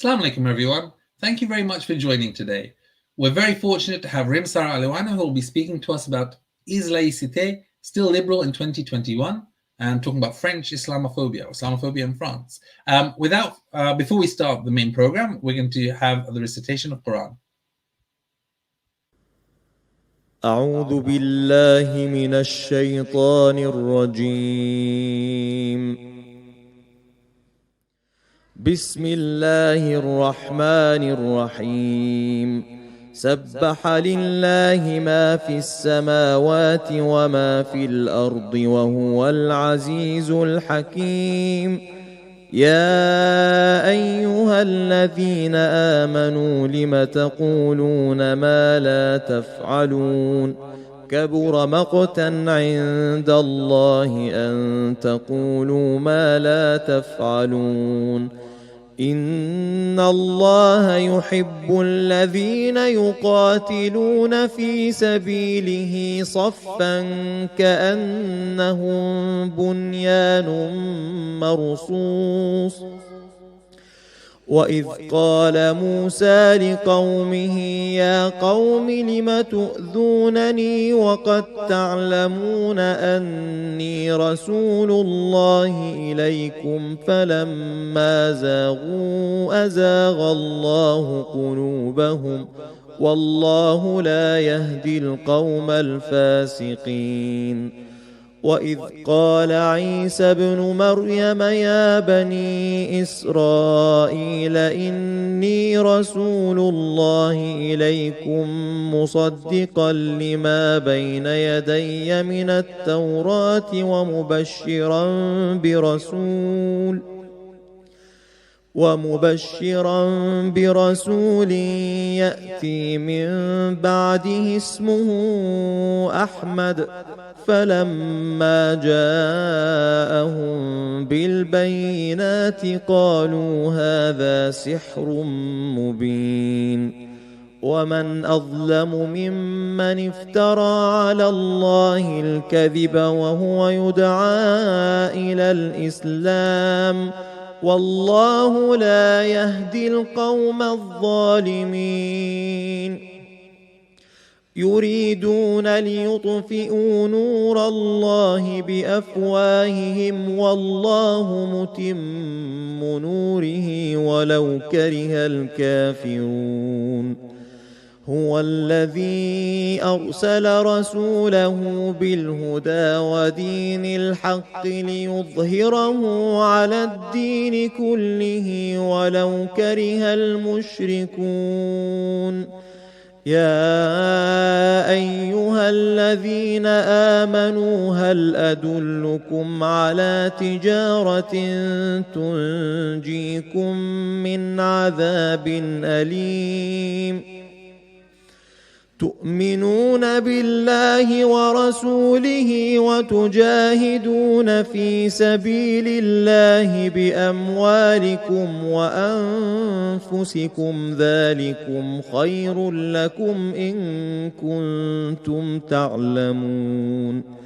Assalamu alaikum everyone. Thank you very much for joining today. We're very fortunate to have Rim Sarah Alouane who will be speaking to us about Is LAïCITÉ still liberal in 2021? And talking about French Islamophobia or Islamophobia in France. Before we start the main program, we're going to have the recitation of Quran. أعوذ بالله من الشيطان الرجيم. بسم الله الرحمن الرحيم. سبح لله ما في السماوات وما في الأرض وهو العزيز الحكيم. يا أيها الذين آمنوا لم تقولون ما لا تفعلون كبر مقتا عند الله أن تقولوا ما لا تفعلون إن الله يحب الذين يقاتلون في سبيله صفا كأنهم بنيان مرصوص. وإذ قال موسى لقومه يا قوم لم تؤذونني وقد تعلمون أني رسول الله إليكم فلما زاغوا أزاغ الله قلوبهم والله لا يهدي القوم الفاسقين. وإذ قال عيسى ابن مريم يا بني إسرائيل إني رسول الله إليكم مصدقا لما بين يدي من التوراة ومبشرا برسول يأتي من بعده اسمه أحمد. فلما جاءهم بالبينات قالوا هذا سحر مبين. ومن أظلم ممن افترى على الله الكذب وهو يدعى إلى الإسلام والله لا يهدي القوم الظالمين. يريدون ليطفئوا نور الله بأفواههم والله متم نوره ولو كره الكافرون. هو الذي أرسل رسوله بالهدى ودين الحق ليظهره على الدين كله ولو كره المشركون. يا أيها الذين آمنوا هل أدلكم على تجارة تنجيكم من عذاب أليم. تؤمنون بالله ورسوله وتجاهدون في سبيل الله بأموالكم وأنفسكم ذلكم خير لكم إن كنتم تعلمون.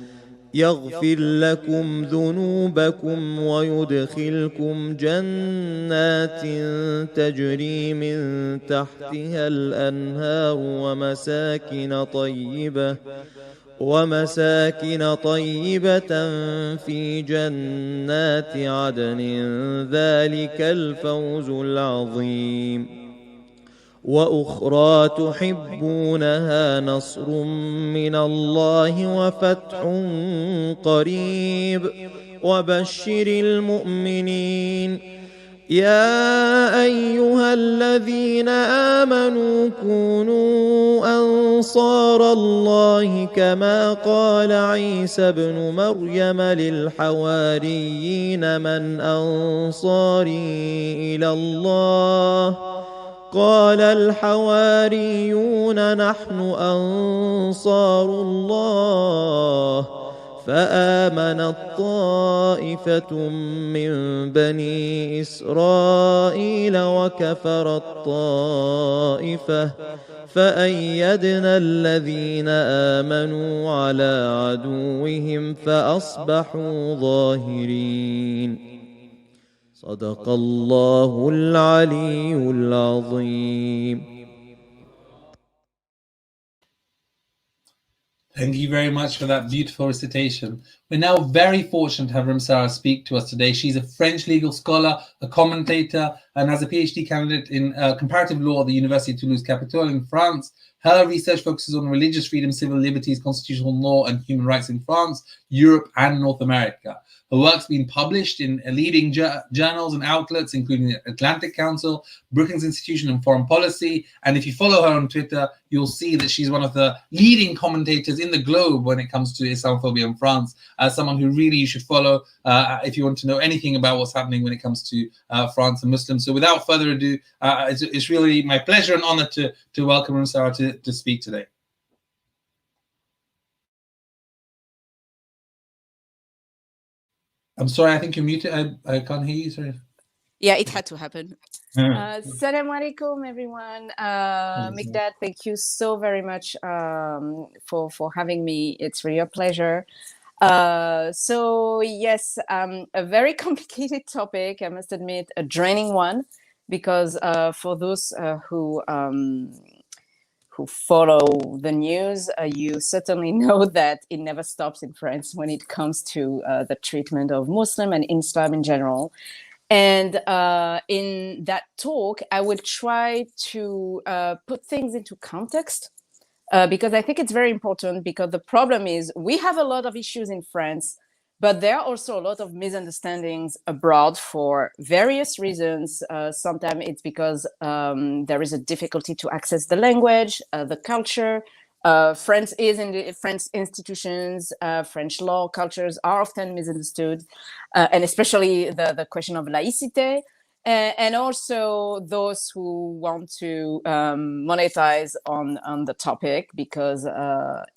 يغفر لكم ذنوبكم ويدخلكم جنات تجري من تحتها الأنهار ومساكن طيبة في جنات عدن ذلك الفوز العظيم. وأخرى تحبونها نصر من الله وفتح قريب وبشر المؤمنين. يا أيها الذين آمنوا كونوا أنصار الله كما قال عيسى ابن مريم للحواريين من أنصاري إلى الله قال الحواريون نحن أنصار الله. فآمنت طائفة من بني إسرائيل وكفرت طائفة فأيدنا الذين آمنوا على عدوهم فأصبحوا ظاهرين. صدق الله العلي العظيم. Thank you very much for that beautiful recitation. We're now very fortunate to have Rim Sarah speak to us today. She's a French legal scholar, a commentator, and has a PhD candidate in comparative law at the University of Toulouse-Capitole in France. Her research focuses on religious freedom, civil liberties, constitutional law, and human rights in France, Europe, and North America. Her work's been published in leading journals and outlets, including the Atlantic Council, Brookings Institution, and Foreign Policy. And if you follow her on Twitter, you'll see that she's one of the leading commentators in the globe when it comes to Islamophobia in France, someone who really you should follow if you want to know anything about what's happening when it comes to France and Muslims. So without further ado, it's really my pleasure and honor to welcome Rim Sarah to speak today. I'm sorry, I think you're muted. I can't hear you, sorry. Yeah, it had to happen. Assalamu alaikum, everyone. Mikdad, thank you so very much for having me. It's really a pleasure. So yes, a very complicated topic, I must admit, a draining one, because for those who follow the news, you certainly know that it never stops in France when it comes to the treatment of Muslim and Islam in general. And in that talk, I will try to put things into context, because I think it's very important, because the problem is we have a lot of issues in France, but there are also a lot of misunderstandings abroad for various reasons. Sometimes it's because there is a difficulty to access the language, the culture. French institutions, French law, cultures are often misunderstood, and especially the question of laïcité. And also those who want to monetize on the topic, because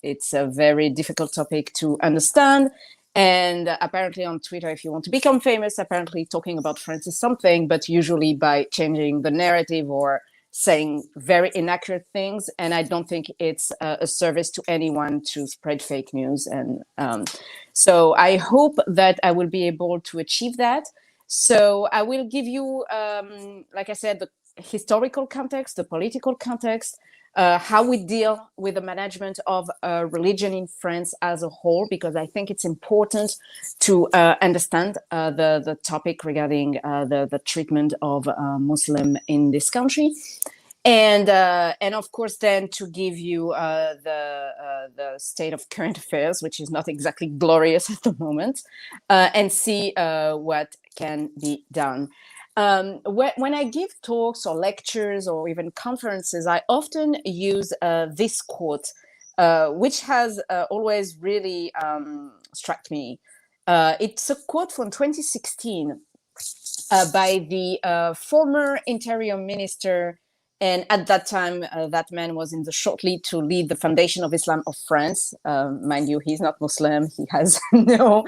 it's a very difficult topic to understand. And apparently on Twitter, if you want to become famous, apparently talking about France is something, but usually by changing the narrative or saying very inaccurate things. And I don't think it's a service to anyone to spread fake news. And so I hope that I will be able to achieve that. So I will give you, like I said, the historical context, the political context, how we deal with the management of religion in France as a whole, because I think it's important to understand the topic regarding the treatment of Muslim in this country. And of course, then to give you the state of current affairs, which is not exactly glorious at the moment, and see what can be done. When I give talks or lectures or even conferences, I often use this quote, which has always really struck me. It's a quote from 2016 by the former Interior Minister, and at that time, that man was in the short lead to lead the Foundation of Islam of France. Mind you, he's not Muslim. He has no...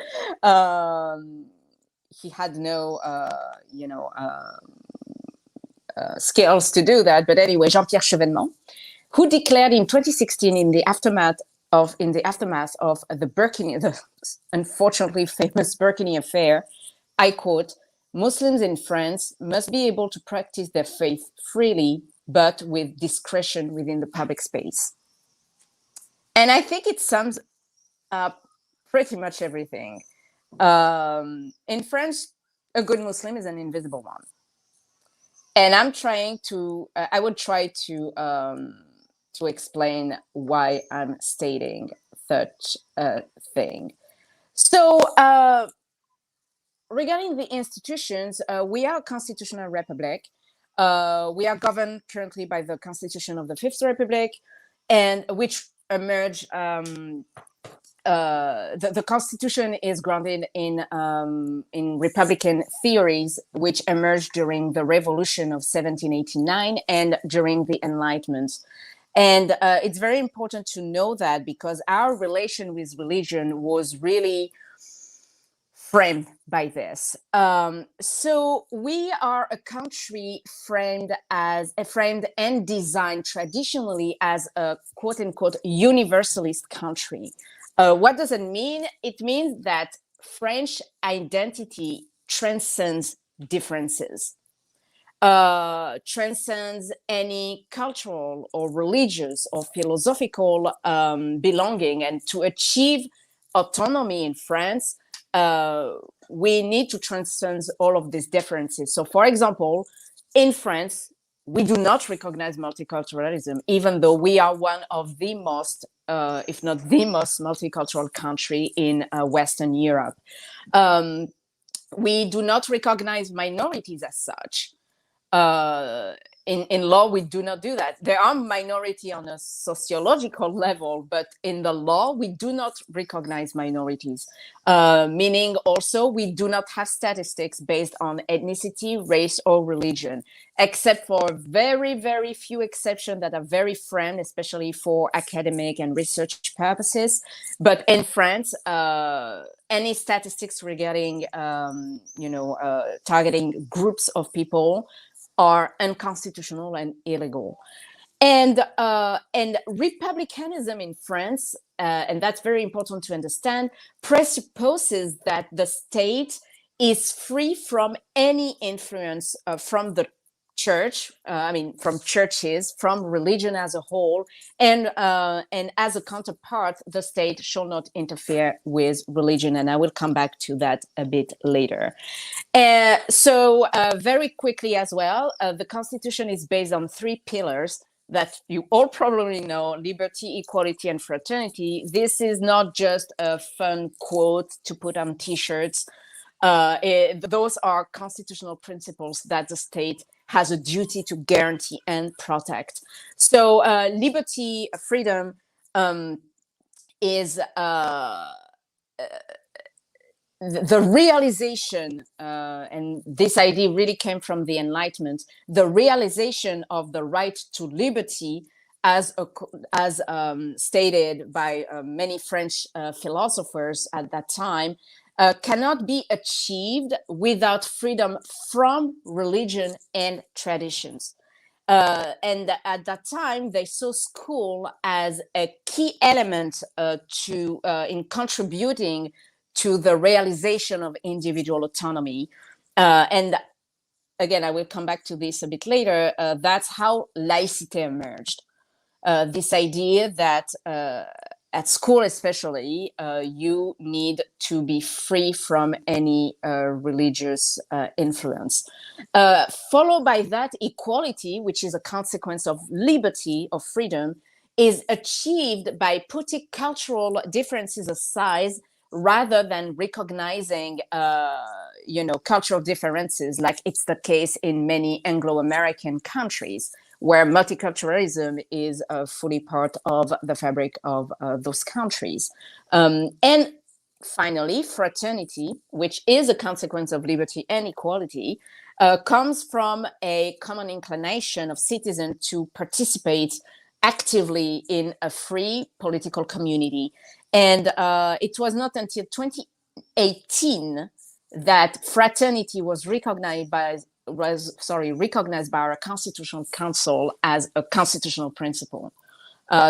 he had no, skills to do that. But anyway, Jean-Pierre Chevènement, who declared in 2016, in the aftermath of the Burkini, the unfortunately famous Burkini affair, I quote, "Muslims in France must be able to practice their faith freely, but with discretion within the public space." And I think it sums up pretty much everything. In French, a good Muslim is an invisible one. And I would try to explain why I'm stating such a thing. So regarding the institutions, we are a constitutional republic. We are governed currently by the Constitution of the Fifth Republic, and which emerged the Constitution is grounded in Republican theories, which emerged during the Revolution of 1789 and during the Enlightenment. And it's very important to know that, because our relation with religion was really framed by this. So we are a country framed and designed traditionally as a quote unquote universalist country. What does it mean? It means that French identity transcends differences, transcends any cultural or religious or philosophical belonging. And to achieve autonomy in France, we need to transcend all of these differences. So, for example, in France, we do not recognize multiculturalism, even though we are one of the most, if not the most, multicultural country in Western Europe. We do not recognize minorities as such. In law, we do not do that. There are minority on a sociological level, but in the law, we do not recognize minorities, meaning also we do not have statistics based on ethnicity, race, or religion, except for very, very few exceptions that are very firm, especially for academic and research purposes. But in France, any statistics regarding, targeting groups of people are unconstitutional and illegal. And republicanism in France, and that's very important to understand, presupposes that the state is free from any influence from the church, from churches, from religion as a whole, and as a counterpart, the state shall not interfere with religion, and I will come back to that a bit later. So very quickly as well, the Constitution is based on 3 pillars that you all probably know: liberty, equality, and fraternity. This is not just a fun quote to put on T-shirts. Those are constitutional principles that the state has a duty to guarantee and protect. So liberty, freedom is the realization, and this idea really came from the Enlightenment, the realization of the right to liberty as stated by many French philosophers at that time, cannot be achieved without freedom from religion and traditions. And at that time, they saw school as a key element in contributing to the realization of individual autonomy. And again, I will come back to this a bit later. That's how laïcité emerged. This idea that at school especially, you need to be free from any religious influence. Followed by that, equality, which is a consequence of liberty, of freedom, is achieved by putting cultural differences aside rather than recognizing cultural differences, like it's the case in many Anglo-American countries, where multiculturalism is fully part of the fabric of those countries. And finally, fraternity, which is a consequence of liberty and equality, comes from a common inclination of citizens to participate actively in a free political community. And it was not until 2018 that fraternity was recognized by our Constitutional Council as a constitutional principle.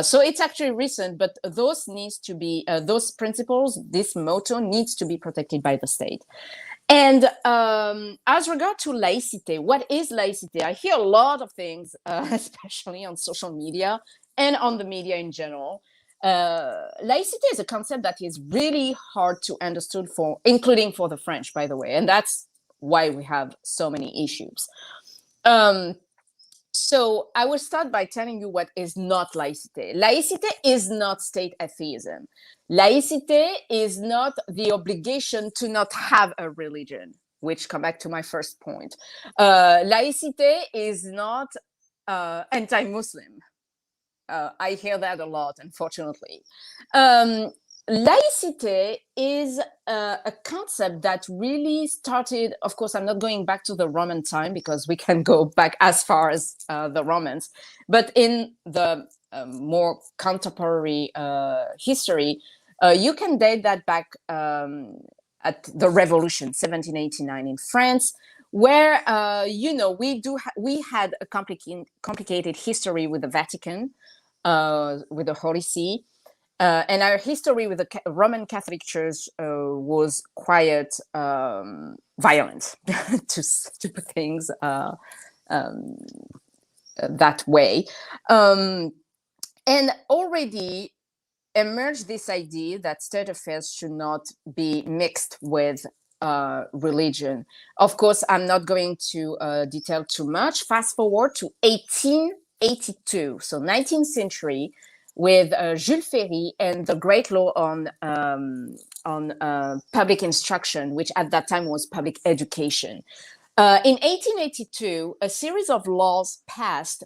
So it's actually recent, but those principles, this motto needs to be protected by the state. And as regard to laïcité, what is laïcité? I hear a lot of things, especially on social media and on the media in general. Laïcité is a concept that is really hard to understand including for the French, by the way, and that's why we have so many issues. So I will start by telling you what is not laïcité. Laïcité is not state atheism. Laïcité is not the obligation to not have a religion, which come back to my first point. Laïcité is not anti-Muslim. I hear that a lot, unfortunately. Laïcité is a concept that really started, of course, I'm not going back to the Roman time because we can go back as far as the Romans, but in the more contemporary history, you can date that back at the Revolution, 1789 in France, where, we had a complicated history with the Vatican, with the Holy See. And our history with the Roman Catholic Church was quite violent, to put things that way. And already emerged this idea that state affairs should not be mixed with religion. Of course, I'm not going to detail too much. Fast forward to 1882, so 19th century, with Jules Ferry and the Great Law on public instruction, which at that time was public education. In 1882, a series of laws passed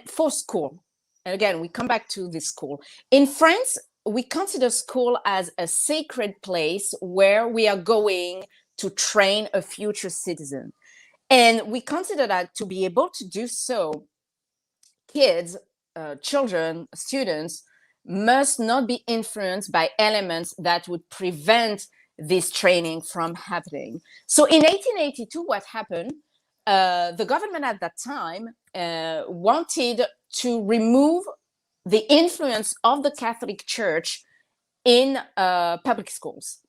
for school. And again, we come back to this school. In France, we consider school as a sacred place where we are going to train a future citizen. And we consider that to be able to do so, kids, children, students must not be influenced by elements that would prevent this training from happening. So in 1882, what happened? The government at that time wanted to remove the influence of the Catholic Church in public schools.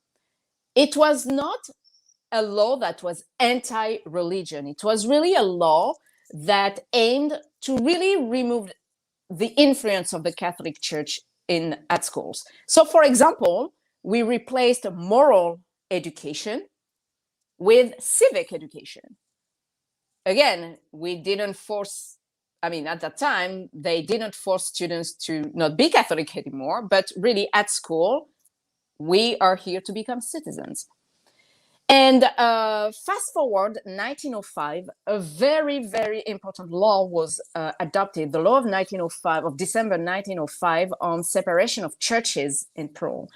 It was not a law that was anti-religion. It was really a law that aimed to really remove the influence of the Catholic Church at schools. So, for example, we replaced moral education with civic education. Again, we didn't force, at that time, they didn't force students to not be Catholic anymore, but really at school, we are here to become citizens. And fast forward 1905, a very, very important law was adopted, the law of 1905, of December 1905, on separation of churches in Pearl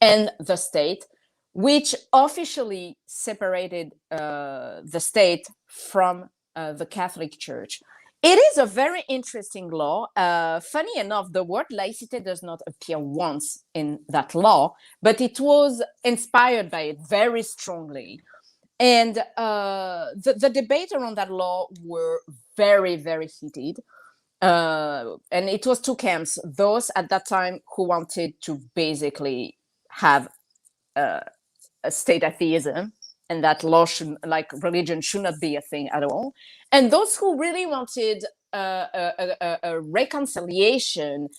and the state, which officially separated the state from the Catholic Church. It is a very interesting law. Funny enough, the word laïcité does not appear once in that law, but it was inspired by it very strongly. And the debate around that law were very, very heated. And it was two camps, those at that time who wanted to basically have a state atheism, and that law should, like religion, should not be a thing at all. And those who really wanted a reconciliation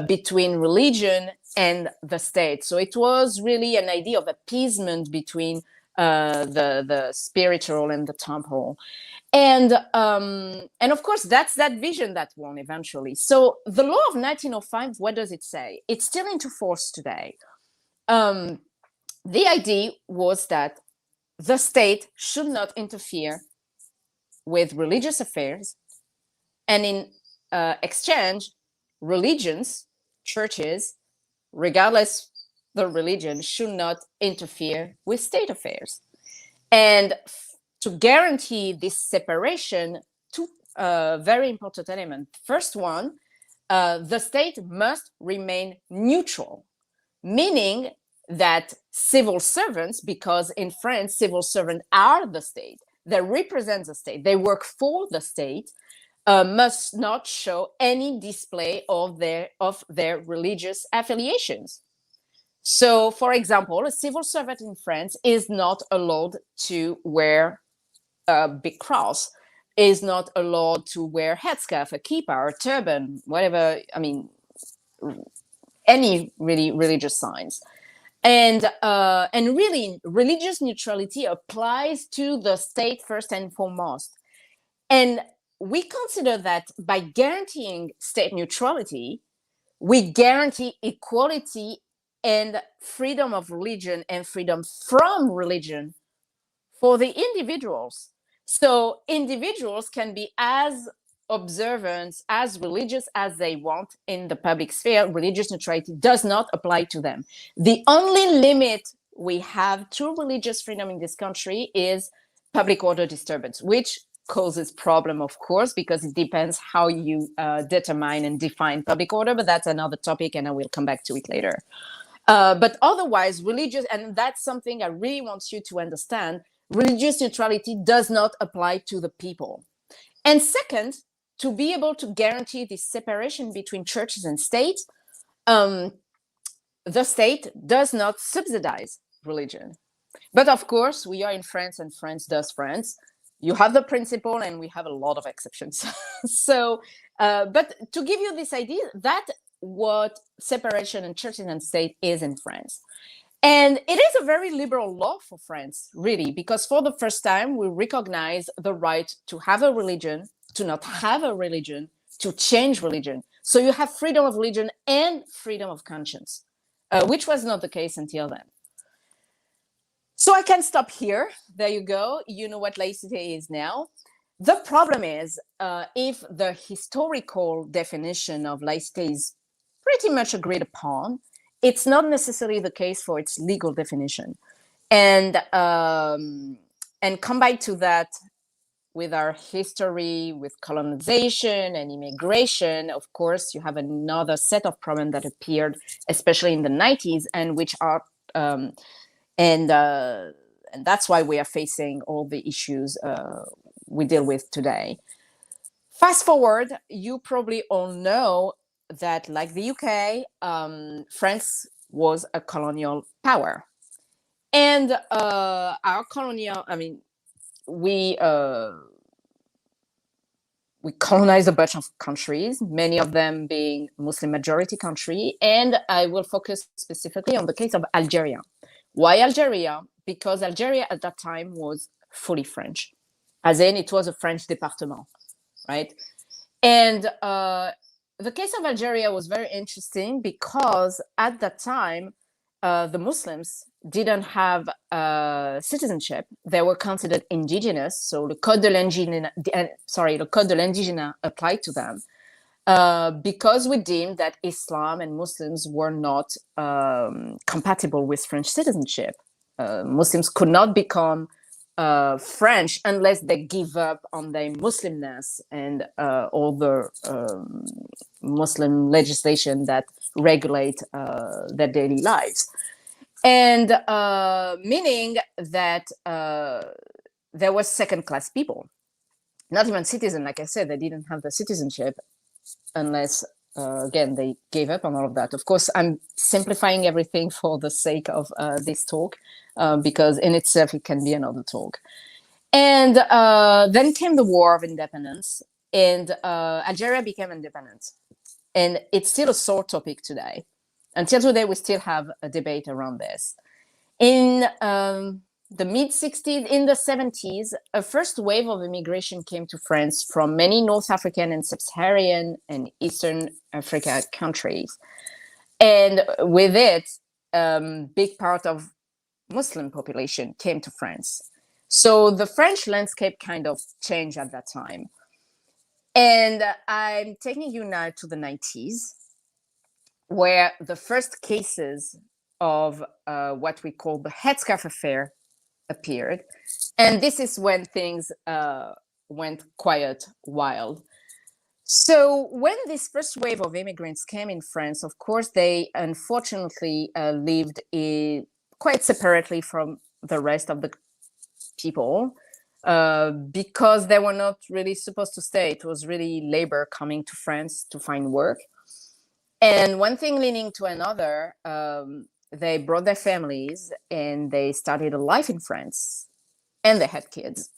between religion and the state. So it was really an idea of appeasement between the spiritual and the temporal. And of course, that's that vision that won eventually. So the law of 1905, what does it say? It's still into force today. The idea was that the state should not interfere with religious affairs, and in exchange, religions, churches, regardless the religion, should not interfere with state affairs. And to guarantee this separation, two very important elements. First one, the state must remain neutral, meaning that civil servants, because in France, civil servants are the state, they represent the state, they work for the state, must not show any display of their religious affiliations. So, for example, a civil servant in France is not allowed to wear a big cross, is not allowed to wear headscarf, a kippah, a turban, whatever, any really religious signs. And really, religious neutrality applies to the state first and foremost. And we consider that by guaranteeing state neutrality, we guarantee equality and freedom of religion and freedom from religion for the individuals. So individuals can be as observant, as religious as they want in the public sphere. Religious neutrality does not apply to them. The only limit we have to religious freedom in this country is public order disturbance, which causes problem, of course, because it depends how you determine and define public order, but that's another topic and I will come back to it later. But otherwise, religious, and that's something I really want you to understand, religious neutrality does not apply to the people. And second, to be able to guarantee this separation between churches and state, the state does not subsidize religion. But of course, we are in France and France does France. You have the principle, and we have a lot of exceptions. So, but to give you this idea, that what separation in church and state is in France. And it is a very liberal law for France, really, because for the first time, we recognize the right to have a religion, to not have a religion, to change religion. So you have freedom of religion and freedom of conscience, which was not the case until then. So I can stop here. There you go. You know what laïcité is now. The problem is, if the historical definition of laïcité is pretty much agreed upon, it's not necessarily the case for its legal definition. And combined to that, with our history, with colonization and immigration, of course, you have another set of problems that appeared, especially in the 90s, and which are, and that's why we are facing all the issues we deal with today. Fast forward, you probably all know that, like the UK, France was a colonial power. And our colonial, I mean, we colonized a bunch of countries, many of them being Muslim majority country. And I will focus specifically on the case of Algeria. Why Algeria? Because Algeria at that time was fully French, as in it was a French department, right? And the case of Algeria was very interesting because at that time, the Muslims didn't have citizenship. They were considered indigenous. So the Code de l'Indigène applied to them because we deemed that Islam and Muslims were not compatible with French citizenship. Muslims could not become French unless they give up on their Muslimness and all the Muslim legislation that regulate their daily lives. And meaning that there was second-class people, not even citizen. Like I said, they didn't have the citizenship unless, again, they gave up on all of that. Of course, I'm simplifying everything for the sake of this talk, because in itself, it can be another talk. And then came the War of Independence, and Algeria became independent. And it's still a sore topic today. Until today, we still have a debate around this. In the mid-60s, in the 70s, a first wave of immigration came to France from many North African and Sub-Saharan and Eastern Africa countries. And with it, big part of Muslim population came to France. So the French landscape kind of changed at that time. And I'm taking you now to the 90s, where the first cases of what we call the headscarf affair appeared. And this is when things went quite wild. So when this first wave of immigrants came in France, of course, they unfortunately lived quite separately from the rest of the people because they were not really supposed to stay. It was really labor coming to France to find work. And one thing leading to another, they brought their families and they started a life in France. And they had kids,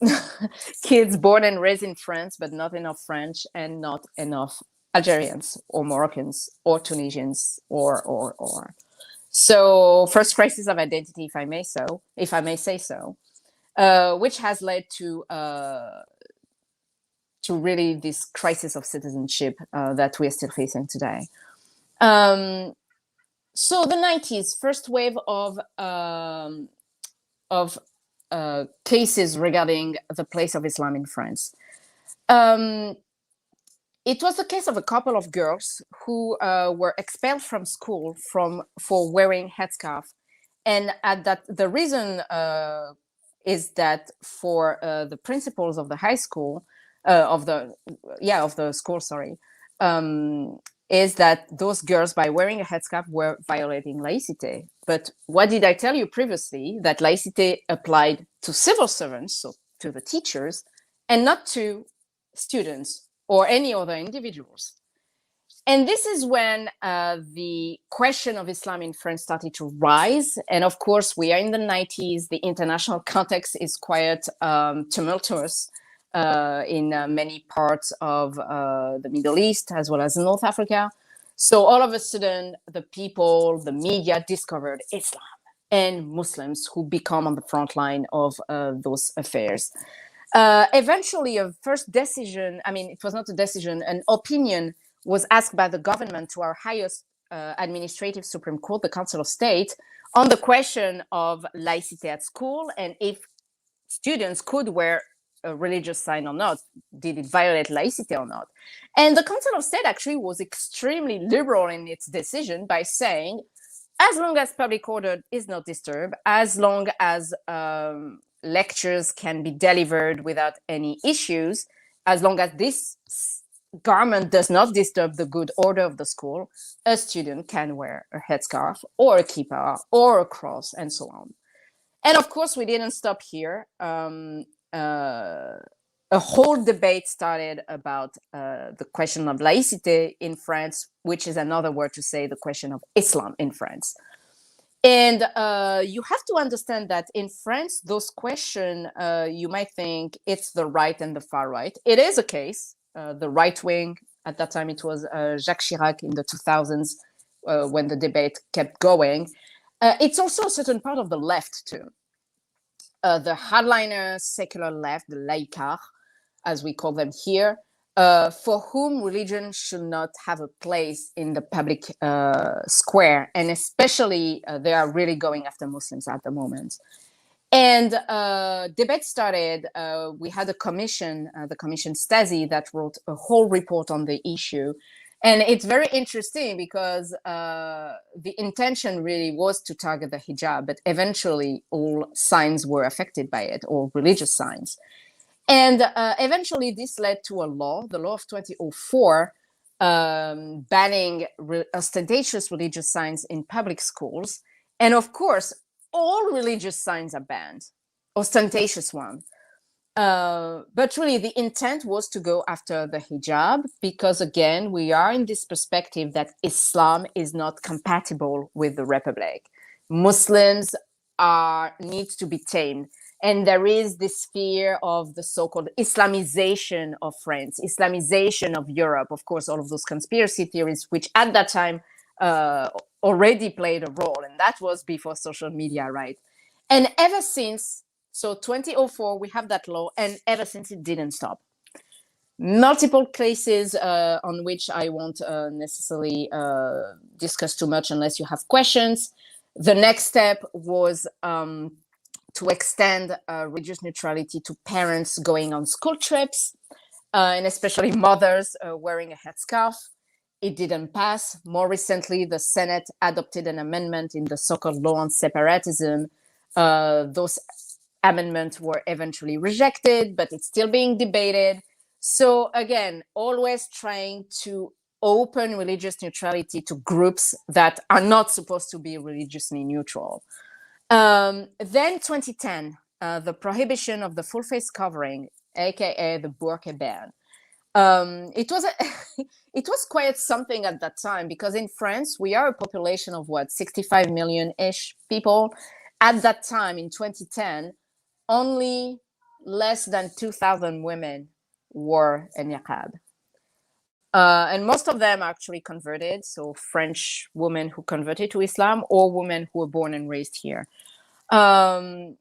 kids born and raised in France, but not enough French and not enough Algerians or Moroccans or Tunisians or. So first crisis of identity, if I may say so, which has led to really this crisis of citizenship that we are still facing today. So the 90s, first wave of cases regarding the place of Islam in France. It was the case of a couple of girls who were expelled from school for wearing headscarf, and the reason is that for the principals of the high school of the school, is that those girls, by wearing a headscarf, were violating laïcité. But what did I tell you previously? That laïcité applied to civil servants, so to the teachers, and not to students or any other individuals. And this is when the question of Islam in France started to rise. And of course, we are in the 90s. The international context is quite tumultuous in many parts of the Middle East, as well as North Africa. So all of a sudden, the people, the media discovered Islam and Muslims who become on the front line of those affairs. Eventually, a first decision, I mean, it was not a decision, an opinion was asked by the government to our highest administrative Supreme Court, the Council of State, on the question of laïcité at school and if students could wear a religious sign or not. Did it violate laïcité or not? And the Council of State actually was extremely liberal in its decision by saying, as long as public order is not disturbed, as long as lectures can be delivered without any issues, as long as this garment does not disturb the good order of the school, a student can wear a headscarf or a kippah or a cross and so on. And of course, we didn't stop here. A whole debate started about the question of laïcité in France, which is another word to say the question of Islam in France. And you have to understand that in France, those questions, you might think it's the right and the far right. It is a case. The right wing, at that time it was Jacques Chirac in the 2000s, when the debate kept going. It's also a certain part of the left too. The hardliner secular left, the laïcars, as we call them here, for whom religion should not have a place in the public square. And especially, they are really going after Muslims at the moment. And debate started. We had a commission, the Commission Stasi, that wrote a whole report on the issue. And it's very interesting because the intention really was to target the hijab, but eventually all signs were affected by it, all religious signs. And eventually this led to a law, the law of 2004, banning ostentatious religious signs in public schools. And of course, all religious signs are banned, ostentatious one. But really the intent was to go after the hijab because, again, we are in this perspective that Islam is not compatible with the Republic. Muslims need to be tamed. And there is this fear of the so-called Islamization of France, Islamization of Europe. Of course, all of those conspiracy theories, which at that time already played a role. And that was before social media, right? And ever since, so 2004, we have that law. And ever since, it didn't stop. Multiple cases on which I won't necessarily discuss too much unless you have questions. The next step was to extend religious neutrality to parents going on school trips, and especially mothers wearing a headscarf. It didn't pass. More recently, the Senate adopted an amendment in the so-called law on separatism. Those amendments were eventually rejected, but it's still being debated. So again, always trying to open religious neutrality to groups that are not supposed to be religiously neutral. Then 2010, the prohibition of the full face covering, aka the burqa ban. It was quite something at that time because in France we are a population of 65 million-ish people. At that time in 2010, only less than 2,000 women wore a niqab. And most of them actually converted, so French women who converted to Islam or women who were born and raised here. For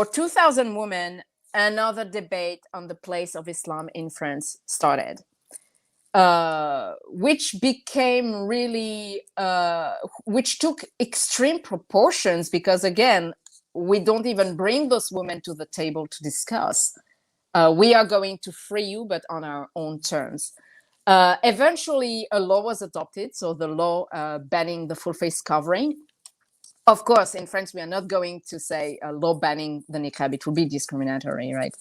2,000 women, another debate on the place of Islam in France started, which became really, which took extreme proportions because, again, we don't even bring those women to the table to discuss. We are going to free you, but on our own terms. Eventually, a law was adopted, so the law banning the full face covering. Of course, in France, we are not going to say a law banning the niqab. It would be discriminatory, right?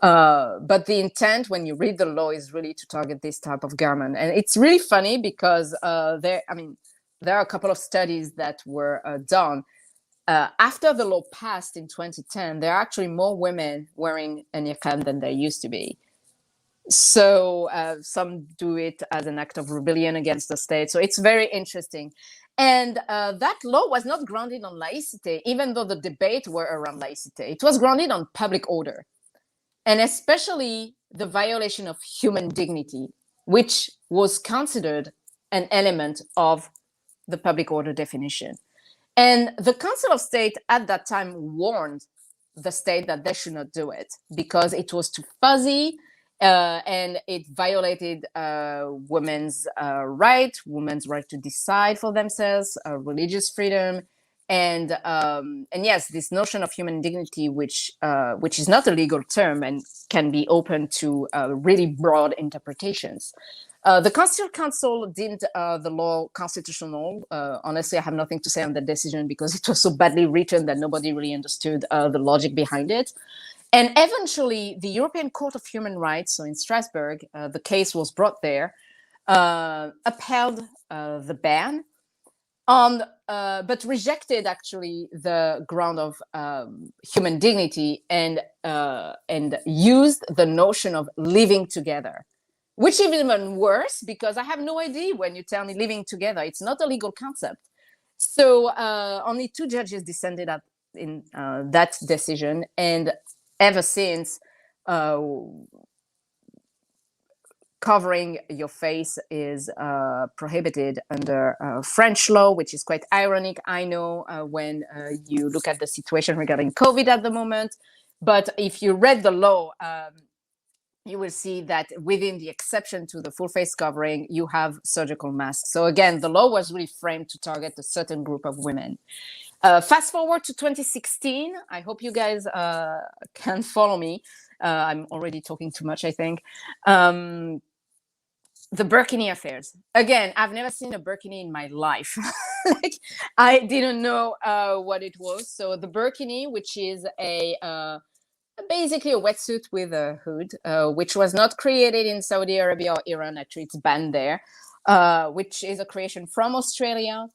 But the intent, when you read the law, is really to target this type of garment. And it's really funny because there are a couple of studies that were done. After the law passed in 2010, there are actually more women wearing a niqab than there used to be. So some do it as an act of rebellion against the state. So it's very interesting. And that law was not grounded on laïcité, even though the debate were around laïcité. It was grounded on public order, and especially the violation of human dignity, which was considered an element of the public order definition. And the Council of State at that time warned the state that they should not do it because it was too fuzzy, and it violated women's women's right to decide for themselves, religious freedom, and yes, this notion of human dignity, which is not a legal term and can be open to really broad interpretations. The Constitutional Council deemed the law constitutional. Honestly, I have nothing to say on the decision because it was so badly written that nobody really understood the logic behind it. And eventually, the European Court of Human Rights, so in Strasbourg, the case was brought there, upheld the ban, but rejected actually the ground of human dignity and used the notion of living together, which is even worse because I have no idea when you tell me living together. It's not a legal concept. So only 2 judges dissented in that decision, and ever since, covering your face is prohibited under French law, which is quite ironic, I know, when you look at the situation regarding COVID at the moment. But if you read the law, you will see that within the exception to the full face covering, you have surgical masks. So again, the law was really framed to target a certain group of women. Fast forward to 2016. I hope you guys can follow me. I'm already talking too much, I think. The burkini affairs. Again, I've never seen a burkini in my life. Like, I didn't know what it was. So the burkini, which is basically a wetsuit with a hood, which was not created in Saudi Arabia or Iran. Actually, it's banned there, which is a creation from Australia.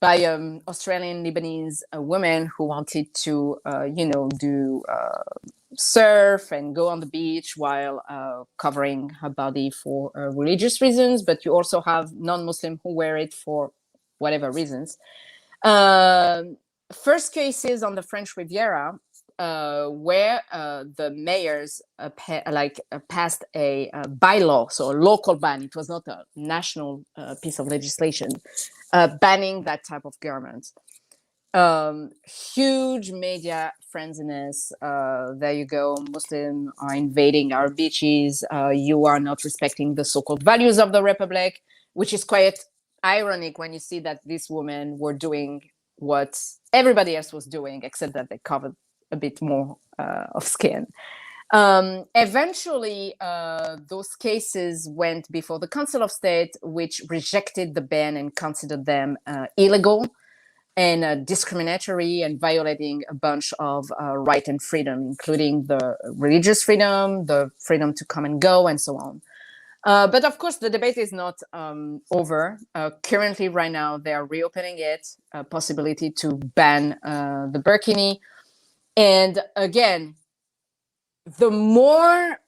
By Australian Lebanese women who wanted to, do surf and go on the beach while covering her body for religious reasons. But you also have non-Muslim who wear it for whatever reasons. First cases on the French Riviera, where the mayors passed a bylaw, so a local ban. It was not a national piece of legislation, banning that type of garment. Huge media frenziness. There you go. Muslims are invading our beaches. You are not respecting the so-called values of the Republic, which is quite ironic when you see that these women were doing what everybody else was doing, except that they covered a bit more of skin. Eventually, those cases went before the Council of State, which rejected the ban and considered them illegal and discriminatory and violating a bunch of right and freedom, including the religious freedom, the freedom to come and go, and so on. But of course, the debate is not over. Currently, right now, they are reopening it, a possibility to ban the burkini. And again, the more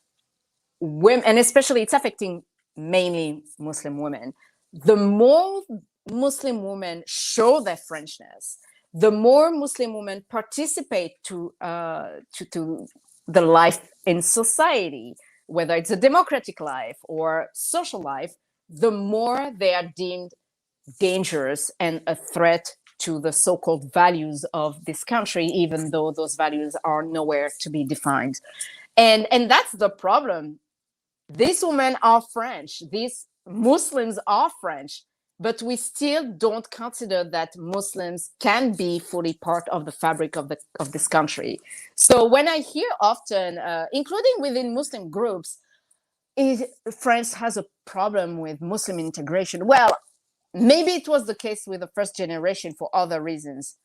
women, and especially it's affecting mainly Muslim women, the more Muslim women show their Frenchness, the more Muslim women participate to the life in society, whether it's a democratic life or social life, the more they are deemed dangerous and a threat to the so-called values of this country, even though those values are nowhere to be defined. And that's the problem. These women are French. These Muslims are French, but we still don't consider that Muslims can be fully part of the fabric of this country. So when I hear often, including within Muslim groups, France has a problem with Muslim integration. Well, maybe it was the case with the first generation for other reasons.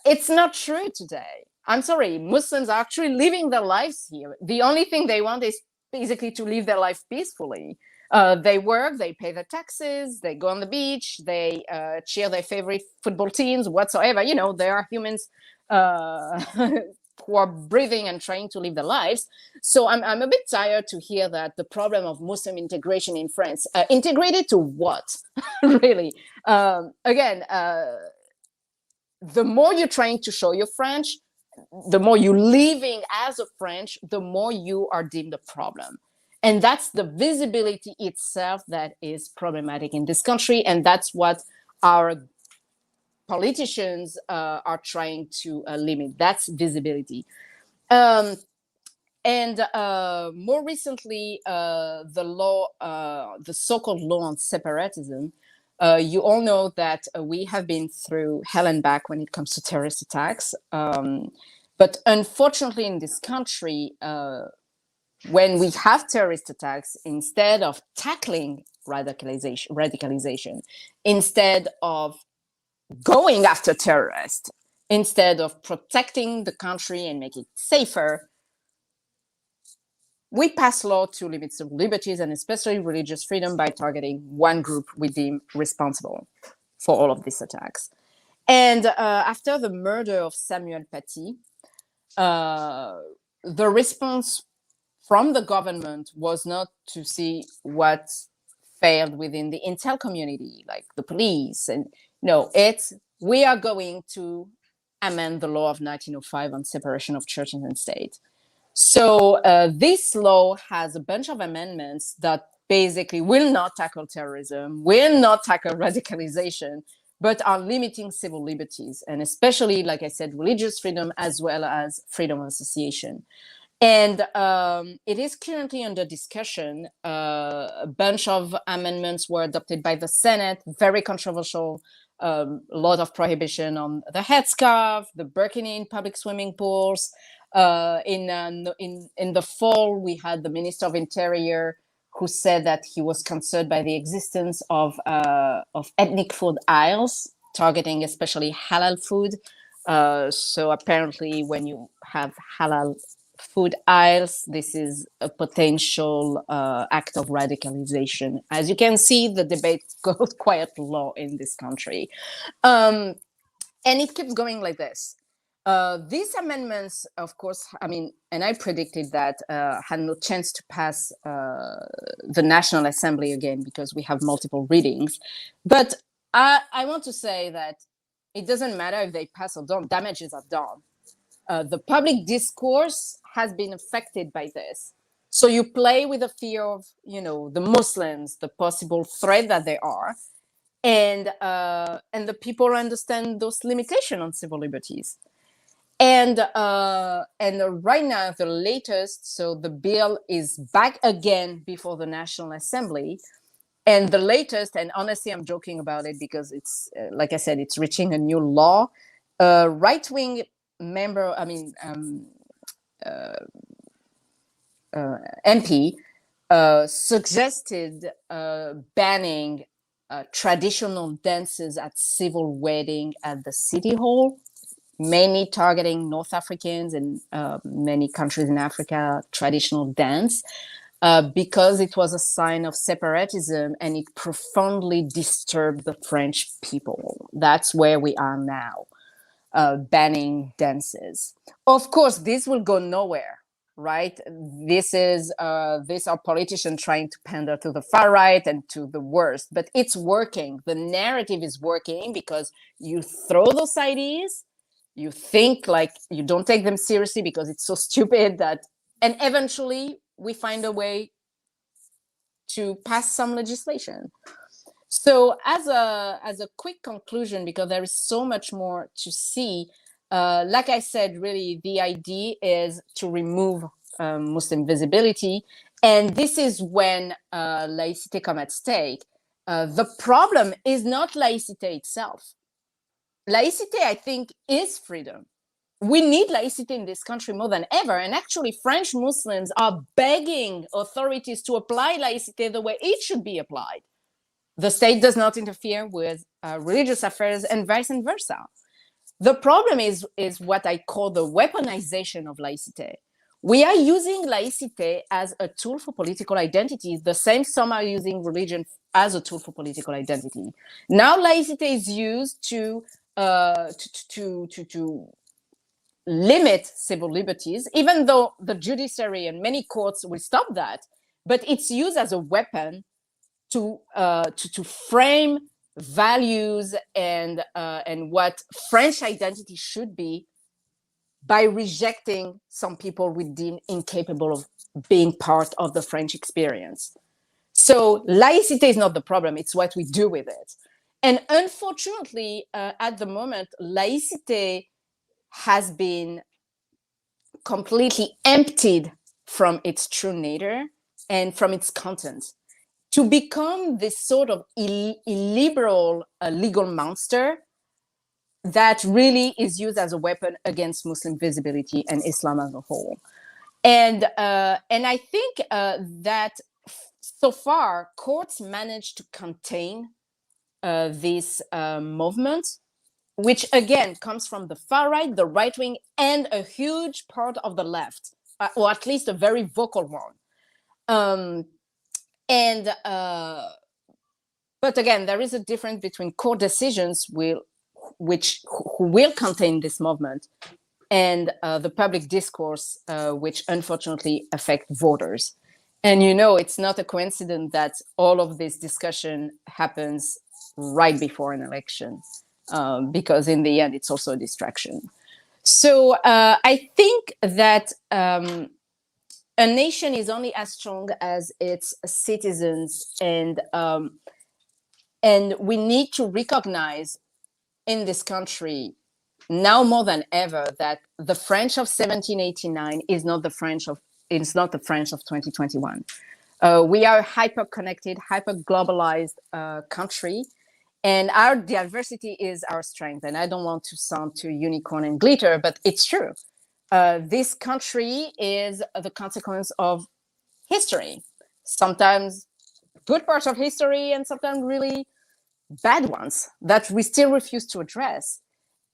It's not true today. I'm sorry, Muslims are actually living their lives here. The only thing they want is basically to live their life peacefully. They work, they pay their taxes, they go on the beach, they cheer their favorite football teams, whatsoever. You know, they are humans who are breathing and trying to live their lives. So I'm a bit tired to hear that the problem of Muslim integration in France, integrated to what, really? Again, the more you're trying to show you're French, the more you're living as a French, the more you are deemed a problem. And that's the visibility itself that is problematic in this country. And that's what our politicians are trying to limit. That's visibility. And more recently, the law, the so-called law on separatism, you all know that we have been through hell and back when it comes to terrorist attacks. But unfortunately, in this country, when we have terrorist attacks, instead of tackling radicalization, instead of going after terrorists, instead of protecting the country and make it safer, we pass law to limit civil liberties and especially religious freedom by targeting one group we deem responsible for all of these attacks. And after the murder of Samuel Paty, the response from the government was not to see what failed within the intel community, like the police. And no, it's we are going to amend the law of 1905 on separation of church and state. So this law has a bunch of amendments that basically will not tackle terrorism, will not tackle radicalization, but are limiting civil liberties, and especially, like I said, religious freedom as well as freedom of association. And it is currently under discussion. A bunch of amendments were adopted by the Senate, very controversial. A lot of prohibition on the headscarf, the burkini in public swimming pools. In the fall, we had the Minister of Interior who said that he was concerned by the existence of ethnic food aisles, targeting especially halal food. So apparently, when you have halal food aisles, this is a potential act of radicalization. As you can see, the debate goes quite low in this country. And it keeps going like this. These amendments, of course, I mean, and I predicted that had no chance to pass the National Assembly again because we have multiple readings. But I want to say that it doesn't matter if they pass or don't, damages are done. The public discourse has been affected by this. So you play with the fear of, the Muslims, the possible threat that they are, and the people understand those limitations on civil liberties. And right now, the latest, so the bill is back again before the National Assembly. And the latest, and honestly, I'm joking about it because it's, like I said, it's reaching a new law. Right-wing member, MP suggested banning traditional dances at civil wedding at the city hall, mainly targeting North Africans and many countries in Africa, traditional dance, because it was a sign of separatism and it profoundly disturbed the French people. That's where we are now. Banning dances. Of course, this will go nowhere, right? These are politicians trying to pander to the far right and to the worst, but it's working. The narrative is working because you throw those ideas, you think like you don't take them seriously because it's so stupid and eventually we find a way to pass some legislation. So as a quick conclusion, because there is so much more to see, like I said, really the idea is to remove Muslim visibility. And this is when laïcité comes at stake. The problem is not laïcité itself. Laïcité, I think, is freedom. We need laïcité in this country more than ever. And actually, French Muslims are begging authorities to apply laïcité the way it should be applied. The state does not interfere with religious affairs and vice versa. The problem is what I call the weaponization of laïcité. We are using laïcité as a tool for political identity, the same some are using religion as a tool for political identity. Now laïcité is used to limit civil liberties, even though the judiciary and many courts will stop that, but it's used as a weapon to frame values and what French identity should be, by rejecting some people we deem incapable of being part of the French experience. So laïcité is not the problem, it's what we do with it. And unfortunately, at the moment, laïcité has been completely emptied from its true nature and from its content to become this sort of illiberal legal monster that really is used as a weapon against Muslim visibility and Islam as a whole. And I think that so far courts managed to contain this movement, which again comes from the far right, the right wing, and a huge part of the left, or at least a very vocal one. But again, there is a difference between court decisions who will contain this movement and the public discourse, which unfortunately affect voters. And it's not a coincidence that all of this discussion happens right before an election, because in the end, it's also a distraction. So I think that a nation is only as strong as its citizens, and we need to recognize in this country now more than ever that the French of 1789 is not the French of 2021. We are a hyper-connected, hyper-globalized country, and our diversity is our strength. And I don't want to sound too unicorn and glitter, but it's true. This country is the consequence of history, sometimes good parts of history and sometimes really bad ones that we still refuse to address.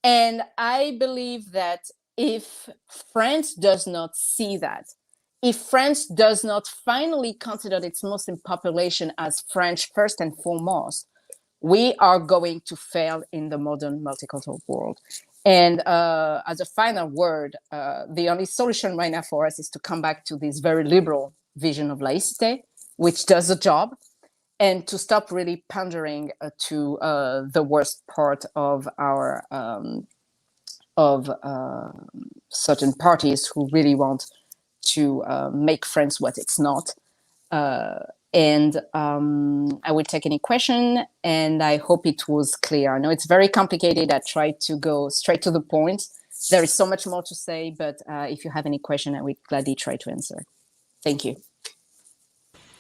And I believe that if France does not see that, if France does not finally consider its Muslim population as French first and foremost, we are going to fail in the modern multicultural world. And as a final word, the only solution right now for us is to come back to this very liberal vision of laïcité, which does the job, and to stop really pandering to the worst part of our certain parties who really want to make France what it's not. And I will take any question, and I hope it was clear. I know it's very complicated. I tried to go straight to the point. There is so much more to say, but if you have any question, I will gladly try to answer. Thank you.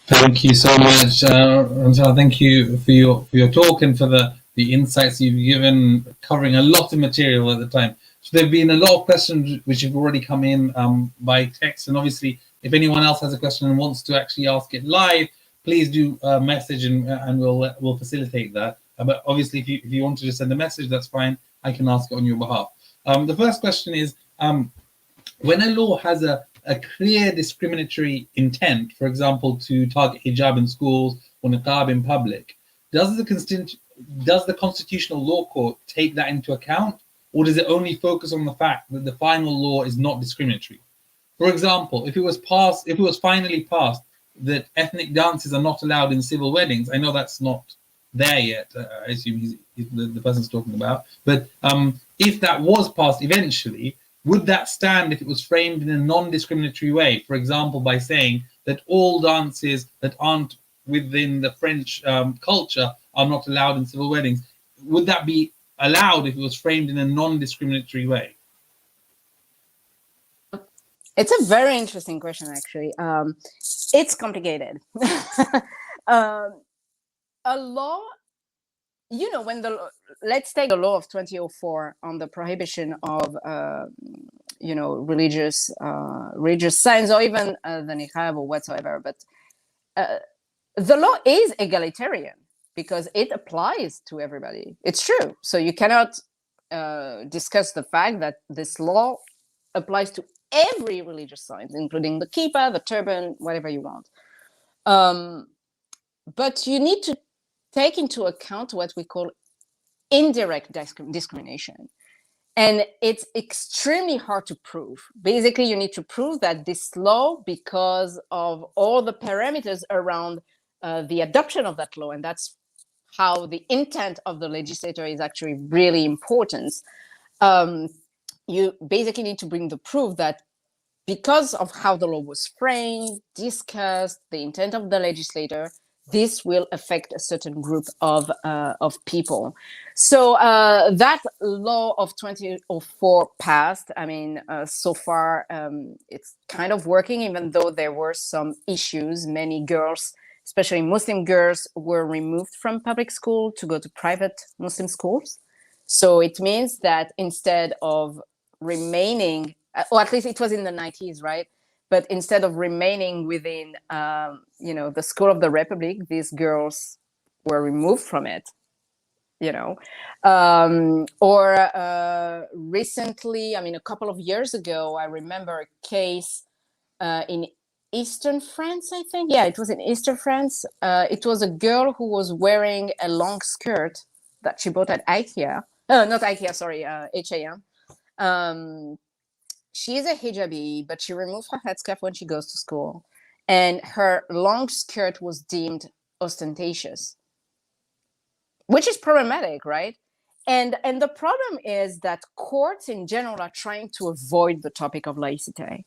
Thank you so much, Ramsara. Thank you for your talk and for the insights you've given, covering a lot of material at the time. So there have been a lot of questions which have already come in by text, and obviously, if anyone else has a question and wants to actually ask it live, please do message, and we'll facilitate that. But obviously, if you want to just send a message, that's fine. I can ask it on your behalf. The first question is, when a law has a clear discriminatory intent, for example, to target hijab in schools or niqab in public, does the Constitutional Law Court take that into account, or does it only focus on the fact that the final law is not discriminatory? For example, if it was finally passed that ethnic dances are not allowed in civil weddings, I know that's not there yet. I assume the person's talking about. But if that was passed eventually, would that stand if it was framed in a non-discriminatory way? For example, by saying that all dances that aren't within the French culture are not allowed in civil weddings. Would that be allowed if it was framed in a non-discriminatory way? It's a very interesting question, actually. It's complicated. A law, let's take the law of 2004 on the prohibition of, religious signs, or even the niqab or whatsoever. But the law is egalitarian because it applies to everybody. It's true. So you cannot discuss the fact that this law applies to every religious sign, including the kippah, the turban, whatever you want. But you need to take into account what we call indirect discrimination. And it's extremely hard to prove. Basically, you need to prove that this law, because of all the parameters around the adoption of that law, and that's how the intent of the legislator is actually really important. You basically need to bring the proof that because of how the law was framed, discussed, the intent of the legislator, this will affect a certain group of people. So that law of 2004 passed. I mean, so far it's kind of working, even though there were some issues. Many girls, especially Muslim girls, were removed from public school to go to private Muslim schools. So it means that instead of remaining, or at least it was in the 90s, right? But instead of remaining within, the School of the Republic, these girls were removed from it, recently, I mean, a couple of years ago, I remember a case in Eastern France, I think. Yeah, it was in Eastern France. It was a girl who was wearing a long skirt that she bought at IKEA. Not IKEA, sorry, H&M. She is a hijabi, but she removes her headscarf when she goes to school. And her long skirt was deemed ostentatious, which is problematic, right? And the problem is that courts in general are trying to avoid the topic of laïcité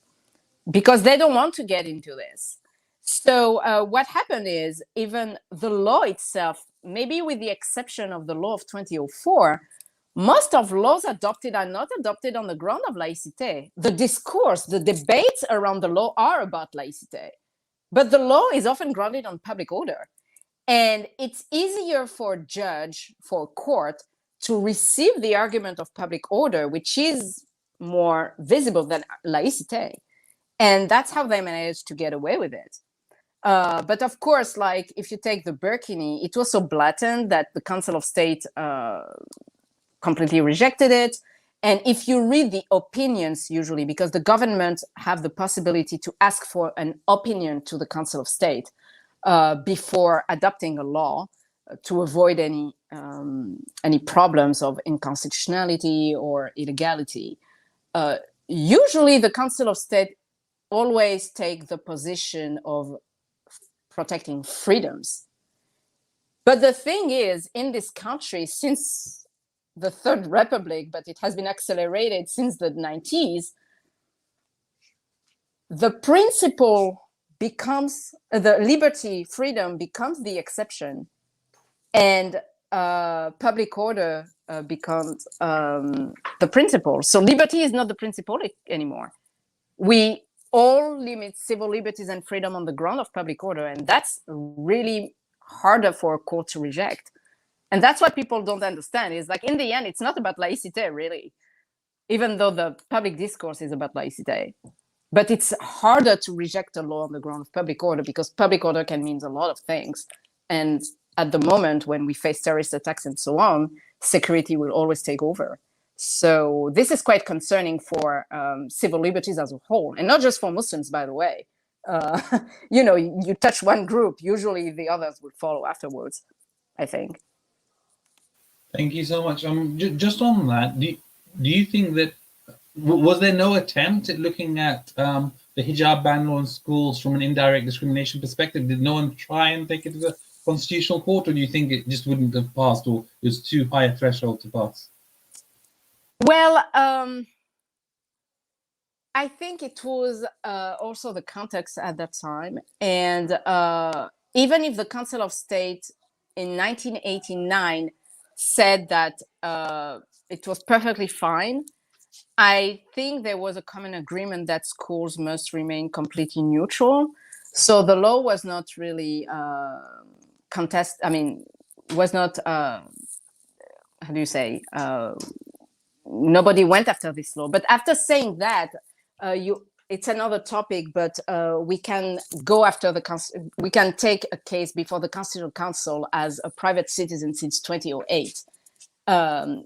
because they don't want to get into this. So what happened is even the law itself, maybe with the exception of the law of 2004, most of laws adopted are not adopted on the ground of laïcité. The discourse, the debates around the law are about laïcité, but the law is often grounded on public order. And it's easier for a judge, for a court, to receive the argument of public order, which is more visible than laïcité. And that's how they managed to get away with it. But of course, like if you take the burkini, it was so blatant that the Council of State completely rejected it. And if you read the opinions, usually, because the government have the possibility to ask for an opinion to the Council of State before adopting a law to avoid any problems of inconstitutionality or illegality. Usually, the Council of State always take the position of protecting freedoms. But the thing is, in this country, since the Third Republic, but it has been accelerated since the 90s, the principle becomes, the liberty, freedom becomes the exception, and public order becomes the principle. So liberty is not the principle anymore. We all limit civil liberties and freedom on the ground of public order, and that's really harder for a court to reject. And that's what people don't understand, is like, in the end, it's not about laïcité, really, even though the public discourse is about laïcité. But it's harder to reject a law on the ground of public order because public order can mean a lot of things. And at the moment when we face terrorist attacks and so on, security will always take over. So this is quite concerning for civil liberties as a whole, and not just for Muslims, by the way. You touch one group, usually the others will follow afterwards, I think. Thank you so much. Just on that, do you think that was there no attempt at looking at the hijab ban law in schools from an indirect discrimination perspective? Did no one try and take it to the Constitutional Court, or do you think it just wouldn't have passed, or it was too high a threshold to pass? Well, I think it was also the context at that time, and even if the Council of State in 1989 said that it was perfectly fine, I think there was a common agreement that schools must remain completely neutral. So the law was not really was not, how do you say, nobody went after this law. But after saying that, it's another topic, but we can go after we can take a case before the Constitutional Council as a private citizen since 2008.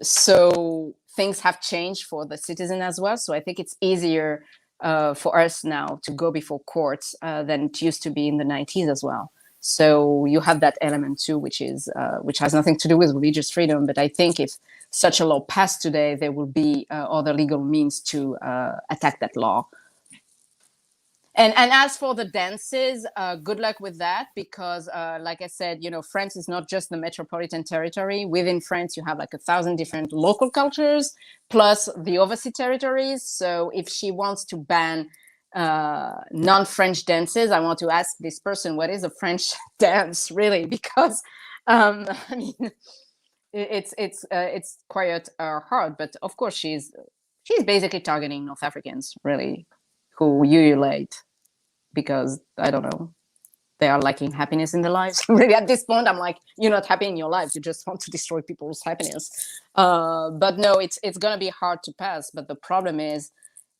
So things have changed for the citizen as well. So I think it's easier for us now to go before courts than it used to be in the 90s as well. So you have that element too, which has nothing to do with religious freedom. But I think if such a law passed today, there will be other legal means to attack that law. And as for the dances, good luck with that, because like I said, France is not just the metropolitan territory. Within France, you have like 1,000 different local cultures, plus the overseas territories. So if she wants to ban non-French dances, I want to ask this person, what is a French dance, really? Because I mean, it's quite hard. But of course, she's basically targeting North Africans, really, who ululate because, I don't know, they are lacking happiness in their lives. Really, at this point, I'm like, you're not happy in your life. You just want to destroy people's happiness. But no, it's going to be hard to pass. But the problem is,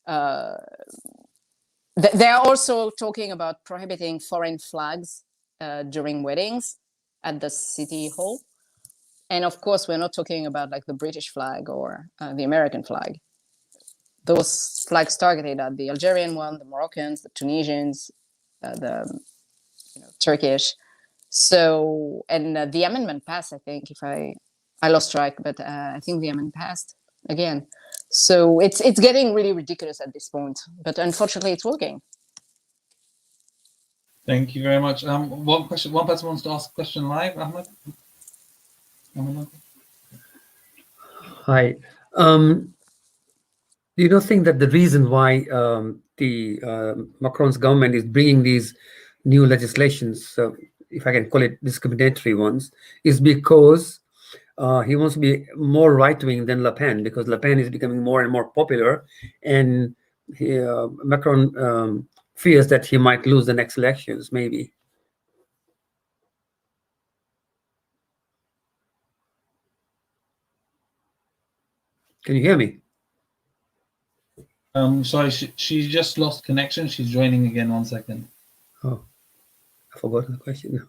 they're also talking about prohibiting foreign flags during weddings at the city hall. And of course, we're not talking about like the British flag or the American flag. Those flags targeted at the Algerian one, the Moroccans, the Tunisians, the Turkish. So, and the amendment passed, I think, if I lost track, but I think the amendment passed again. So it's getting really ridiculous at this point, but unfortunately it's working. Thank you very much. One person wants to ask a question live, Ahmed. Hi. Do you not think that the reason why Macron's government is bringing these new legislations, if I can call it discriminatory ones, is because he wants to be more right-wing than Le Pen, because Le Pen is becoming more and more popular, and Macron fears that he might lose the next elections, maybe. Can you hear me? Sorry, she just lost connection. She's joining again. 1 second. Oh, I forgot the question.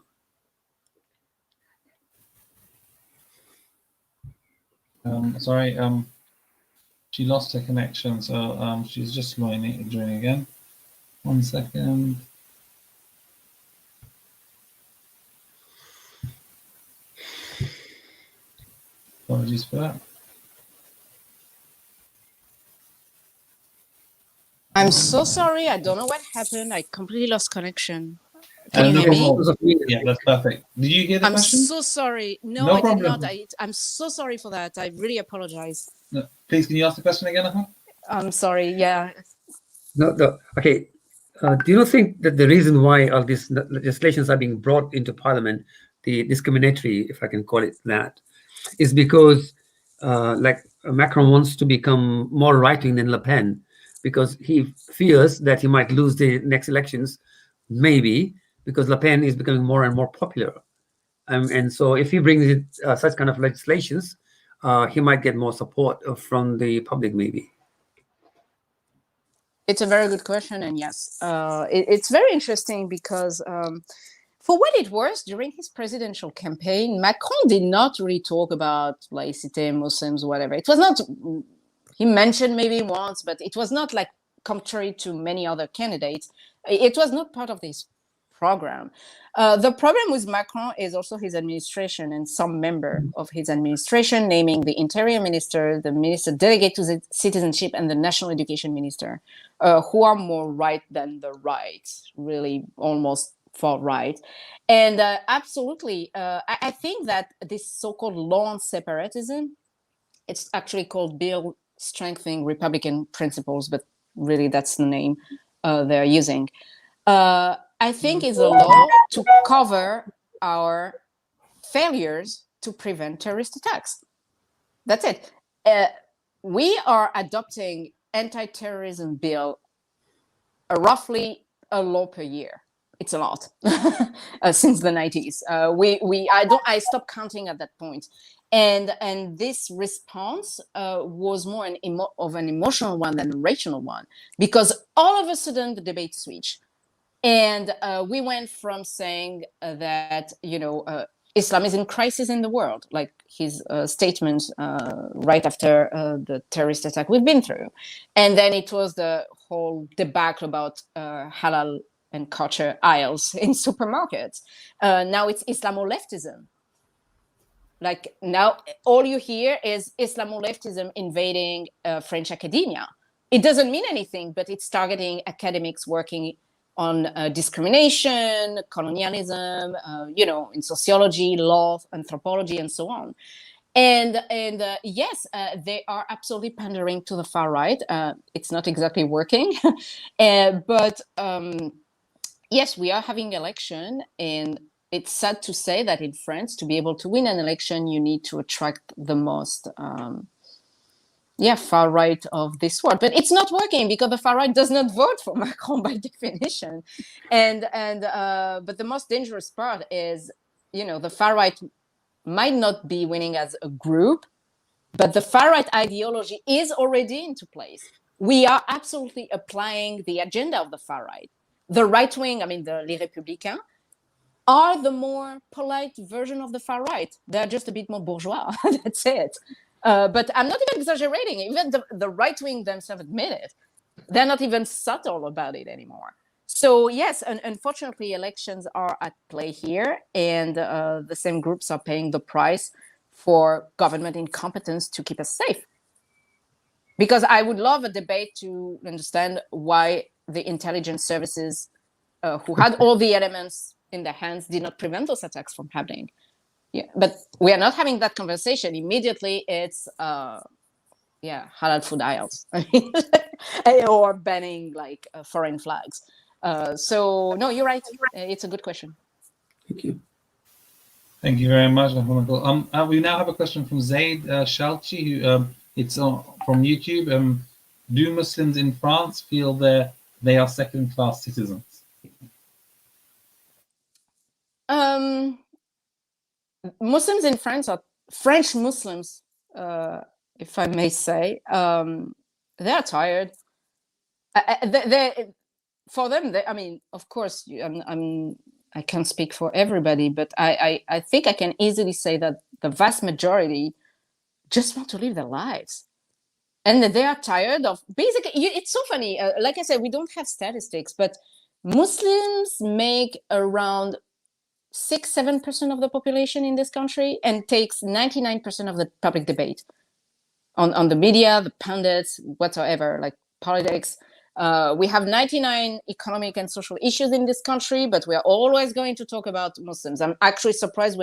Sorry, she lost her connection, so she's just joining again. 1 second. Apologies for that. I'm so sorry. I don't know what happened. I completely lost connection. Can you hear me? Yeah, that's perfect. Did you hear the question? I'm so sorry. No, I did not. I'm so sorry for that. I really apologize. No, please, can you ask the question again, Ahmed? I'm sorry. Yeah. No. Okay. Do you not think that the reason why all these legislations are being brought into Parliament, the discriminatory, if I can call it that, is because like Macron wants to become more right-wing than Le Pen, because he fears that he might lose the next elections, maybe because Le Pen is becoming more and more popular. And so if he brings it, such kind of legislations, he might get more support from the public, maybe. It's a very good question. And yes, it's very interesting because for what it was, during his presidential campaign, Macron did not really talk about laïcité, Muslims, whatever. It was not, he mentioned maybe once, but it was not like contrary to many other candidates. It was not part of this program. The problem with Macron is also his administration and some member of his administration, naming the interior minister, the minister delegate to citizenship, and the national education minister, who are more right than the right, really almost far right. And absolutely, I think that this so-called law on separatism, it's actually called Bill Strengthening Republican Principles, but really that's the name they're using. I think is a law to cover our failures to prevent terrorist attacks. That's it. We are adopting anti-terrorism bill roughly a law per year. It's a lot since the 90s. I stopped counting at that point. And this response was more of an emotional one than a rational one, because all of a sudden the debate switched. And we went from saying that, Islam is in crisis in the world, like his statement right after the terrorist attack we've been through. And then it was the whole debacle about halal and culture aisles in supermarkets. Now it's Islamo-leftism. Like now, all you hear is Islamo-leftism invading French academia. It doesn't mean anything, but it's targeting academics working on discrimination, colonialism, in sociology, law, anthropology, and so on. And yes, they are absolutely pandering to the far right. It's not exactly working, but yes, we are having election, and it's sad to say that in France, to be able to win an election, you need to attract the most far right of this world. But it's not working because the far right does not vote for Macron by definition. But the most dangerous part is, the far right might not be winning as a group, but the far right ideology is already into place. We are absolutely applying the agenda of the far right. The right wing, the Les Républicains, are the more polite version of the far right. They're just a bit more bourgeois. That's it. But I'm not even exaggerating. Even the right wing themselves admit it. They're not even subtle about it anymore. So yes, unfortunately, elections are at play here, and the same groups are paying the price for government incompetence to keep us safe. Because I would love a debate to understand why the intelligence services, who had all the elements in their hands, did not prevent those attacks from happening. Yeah, but we are not having that conversation. Immediately, it's halal food aisles, or banning foreign flags. So no, you're right. It's a good question. Thank you. Thank you very much. We now have a question from Zaid Shalchi, who it's from YouTube. Do Muslims in France feel they are second-class citizens? Muslims in France are French Muslims, if I may say. They're tired. For them, of course, I can't speak for everybody, but I think I can easily say that the vast majority just want to live their lives. And they are tired of, basically, it's so funny. Like I said, we don't have statistics, but Muslims make around 6-7% of the population in this country and takes 99% of the public debate on the media, the pundits, whatsoever, like politics. We have 99 economic and social issues in this country, but we are always going to talk about Muslims. I'm actually surprised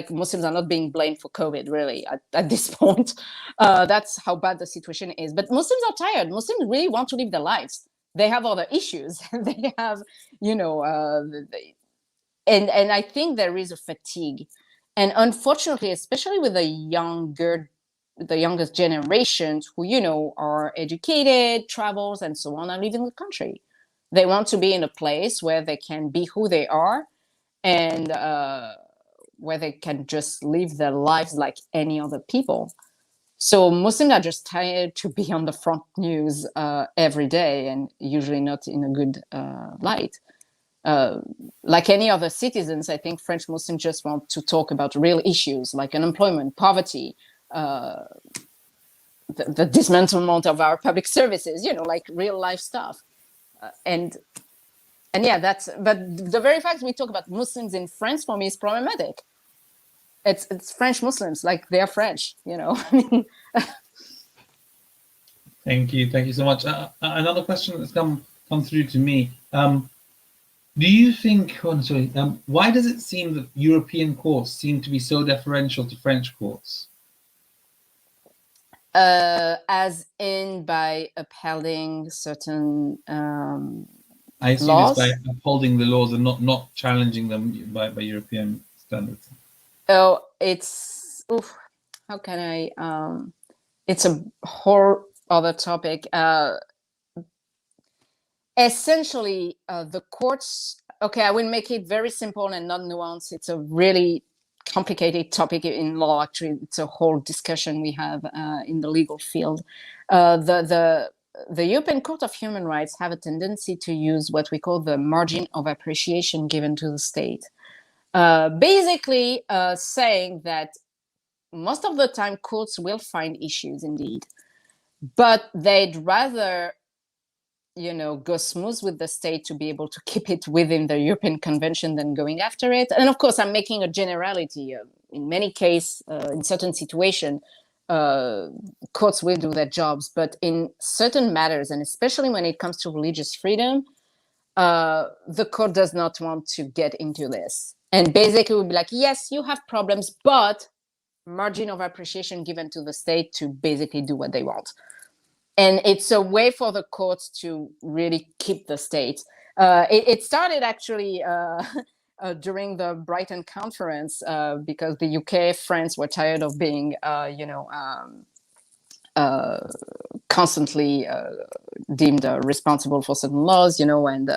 Muslims are not being blamed for COVID, really, at this point. That's how bad the situation is. But Muslims are tired. Muslims really want to live their lives. They have other issues. They have, and I think there is a fatigue. And unfortunately, especially with the youngest generations who, are educated, travels, and so on, and live in the country. They want to be in a place where they can be who they are, and where they can just live their lives like any other people. So Muslims are just tired to be on the front news every day, and usually not in a good light. Like any other citizens, I think French Muslims just want to talk about real issues like unemployment, poverty, the dismantlement of our public services, like real life stuff. And but the very fact we talk about Muslims in France, for me, is problematic. It's French Muslims, like they're French, Thank you so much. Another question that's come through to me. Do you think, why does it seem that European courts seem to be so deferential to French courts? As in by upholding certain I assume laws? It's by upholding the laws and not challenging them by European standards. Oh, it's how can I? It's a whole other topic. Essentially, the courts. Okay, I will make it very simple and not nuanced. It's a really complicated topic in law. Actually, it's a whole discussion we have in the legal field. The European Court of Human Rights have a tendency to use what we call the margin of appreciation given to the state. Basically saying that most of the time courts will find issues indeed, but they'd rather go smooth with the state to be able to keep it within the European Convention than going after it. And of course, I'm making a generality. In many cases, in certain situations, courts will do their jobs, but in certain matters, and especially when it comes to religious freedom, the court does not want to get into this. And basically we'll be like, yes, you have problems, but margin of appreciation given to the state to basically do what they want. And it's a way for the courts to really keep the state. It started actually during the Brighton conference because the UK, France were tired of being, constantly deemed responsible for certain laws, and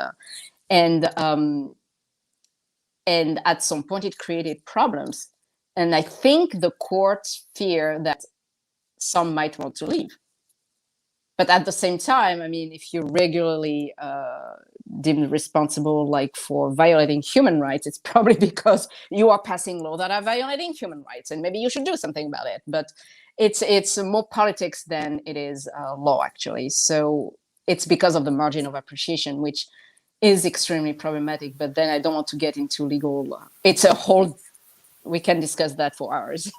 at some point it created problems. And I think the courts fear that some might want to leave. But at the same time, I mean, if you're regularly deemed responsible, like for violating human rights, it's probably because you are passing laws that are violating human rights, and maybe you should do something about it. But it's more politics than it is law, actually. So it's because of the margin of appreciation, which is extremely problematic. But then I don't want to get into legal. It's a whole. We can discuss that for hours.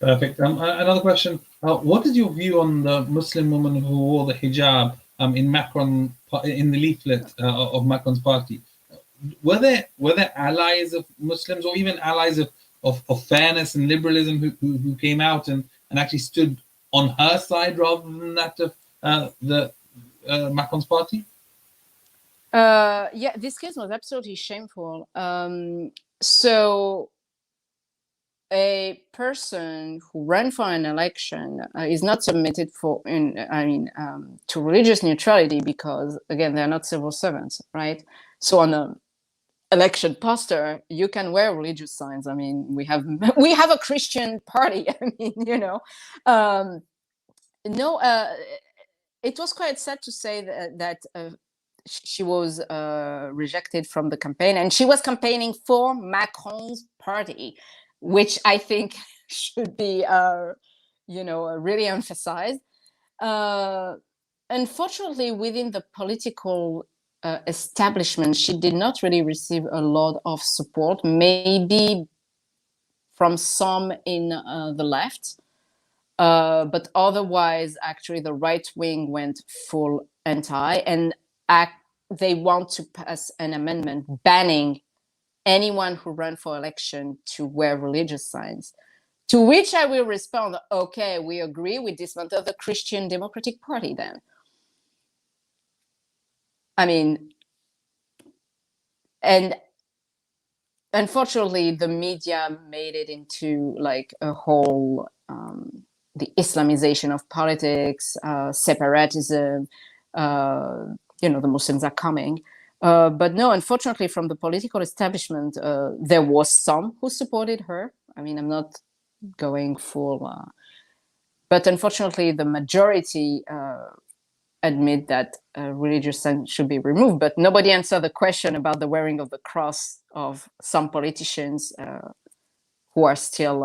Perfect. Another question. What is your view on the Muslim woman who wore the hijab in the leaflet of Macron's party? Were there allies of Muslims, or even allies of fairness and liberalism who came out and actually stood on her side rather than that of the Macron's party? Yeah, this case was absolutely shameful. So a person who ran for an election is not submitted to religious neutrality because, again, they're not civil servants, right? So on an election poster, you can wear religious signs. I mean, we have a Christian party. I mean, it was quite sad to say that she was rejected from the campaign, and she was campaigning for Macron's party, which I think should be, really emphasized. Unfortunately, within the political establishment, she did not really receive a lot of support, maybe from some in the left. But otherwise, actually, the right wing went full anti, and they want to pass an amendment banning anyone who ran for election to wear religious signs. To which I will respond, okay, we agree, we dismantle the Christian Democratic Party then. I mean, and unfortunately, the media made it into like a whole, the Islamization of politics, separatism, the Muslims are coming. But no, unfortunately, from the political establishment, there was some who supported her. I mean, I'm not going full, but unfortunately, the majority admit that religious signs should be removed. But nobody answered the question about the wearing of the cross of some politicians who are still,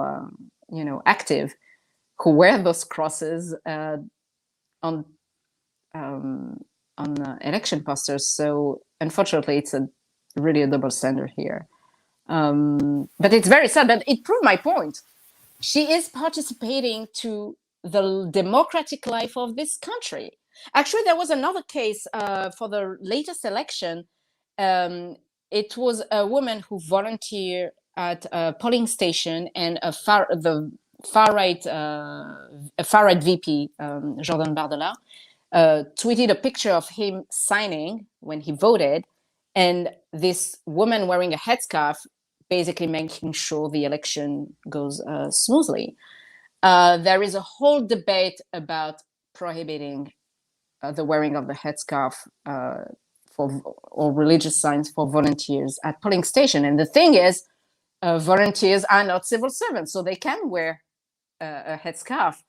active, who wear those crosses on election posters. So unfortunately, it's really a double standard here. But it's very sad that it proved my point. She is participating to the democratic life of this country. Actually, there was another case for the latest election. It was a woman who volunteered at a polling station, and the far-right VP, Jordan Bardella, tweeted a picture of him signing when he voted, and this woman wearing a headscarf, basically making sure the election goes smoothly. There is a whole debate about prohibiting the wearing of the headscarf or religious signs for volunteers at polling station. And the thing is, volunteers are not civil servants, so they can wear a headscarf.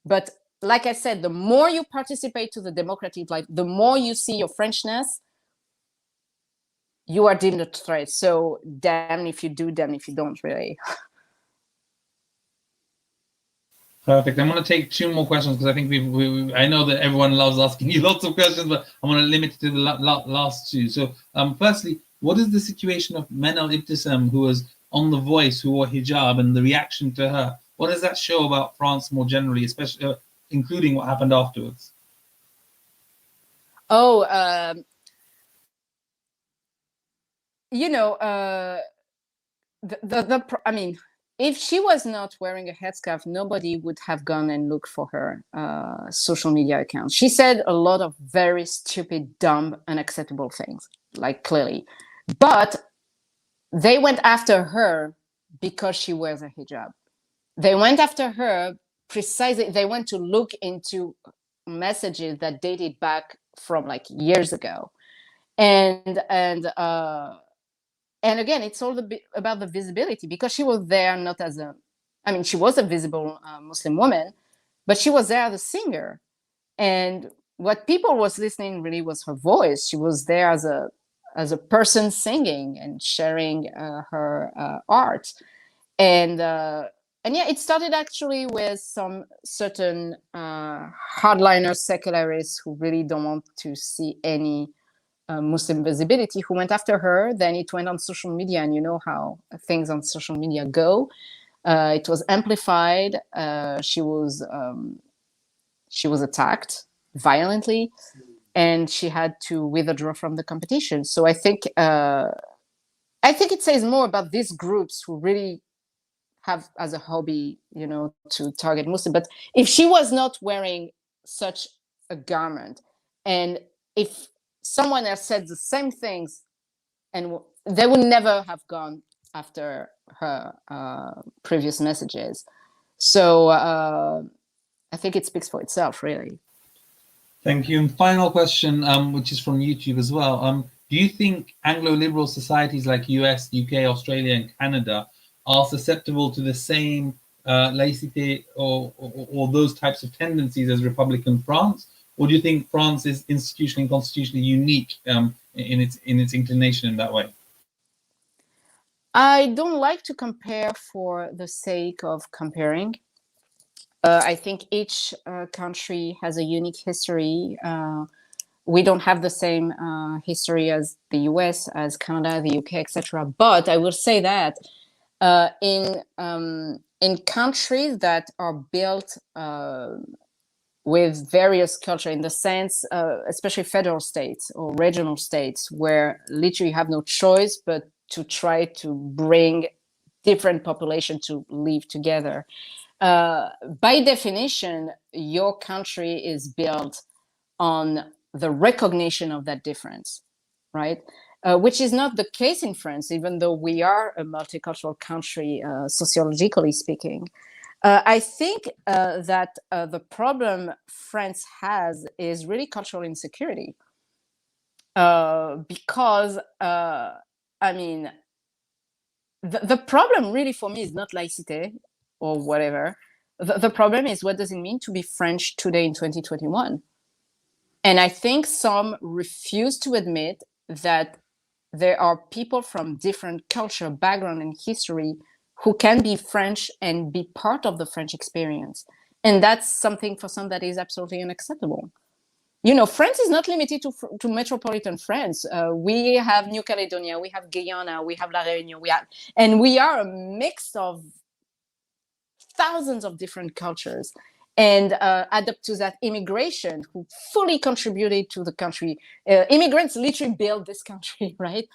But like I said, the more you participate to the democratic life, the more you see your Frenchness, you are deemed a threat. So damn if you do, damn if you don't, really. Perfect. I'm going to take 2 more questions because I think I know that everyone loves asking you lots of questions, but I'm going to limit it to the last 2. So, firstly, what is the situation of Menal Ibtisam, who was on The Voice, who wore hijab, and the reaction to her? What does that show about France more generally, especially including what happened afterwards? Oh, I mean, if she was not wearing a headscarf, nobody would have gone and looked for her social media account. She said a lot of very stupid, dumb, unacceptable things, like clearly. But they went after her because she wears a hijab. They went after her precisely. They went to look into messages that dated back from like years ago, and again, it's all about the visibility, because she was there not as she was a visible Muslim woman, but she was there as a singer. And what people was listening really was her voice. She was there as a person singing and sharing her art. And yeah, it started actually with some certain hardliner secularists who really don't want to see any Muslim visibility, who went after her. Then it went on social media, and you know how things on social media go. It was amplified. She was attacked violently, and she had to withdraw from the competition. So I think it says more about these groups who really have as a hobby, to target Muslim. But if she was not wearing such a garment, and if someone else said the same things, and they would never have gone after her previous messages. So I think it speaks for itself, really. Thank you. And final question, which is from YouTube as well. Do you think Anglo-liberal societies like US, UK, Australia, and Canada are susceptible to the same laïcité or those types of tendencies as Republican France? Or do you think France is institutionally and constitutionally unique in its inclination in that way? I don't like to compare for the sake of comparing. I think each country has a unique history. We don't have the same history as the US, as Canada, the UK, etc. But I will say that in countries that are built with various culture, in the sense, especially federal states or regional states, where literally you have no choice but to try to bring different populations to live together. By definition, your country is built on the recognition of that difference, right? Which is not the case in France, even though we are a multicultural country, sociologically speaking. I think that the problem France has is really cultural insecurity. Because, the problem really for me is not laïcité or whatever. The problem is, what does it mean to be French today in 2021? And I think some refuse to admit that there are people from different culture, background, and history who can be French and be part of the French experience. And that's something for some that is absolutely unacceptable. France is not limited to metropolitan France. We have New Caledonia, we have Guyana, we have La Réunion, and we are a mix of thousands of different cultures. And add up to that immigration, who fully contributed to the country. Immigrants literally built this country, right?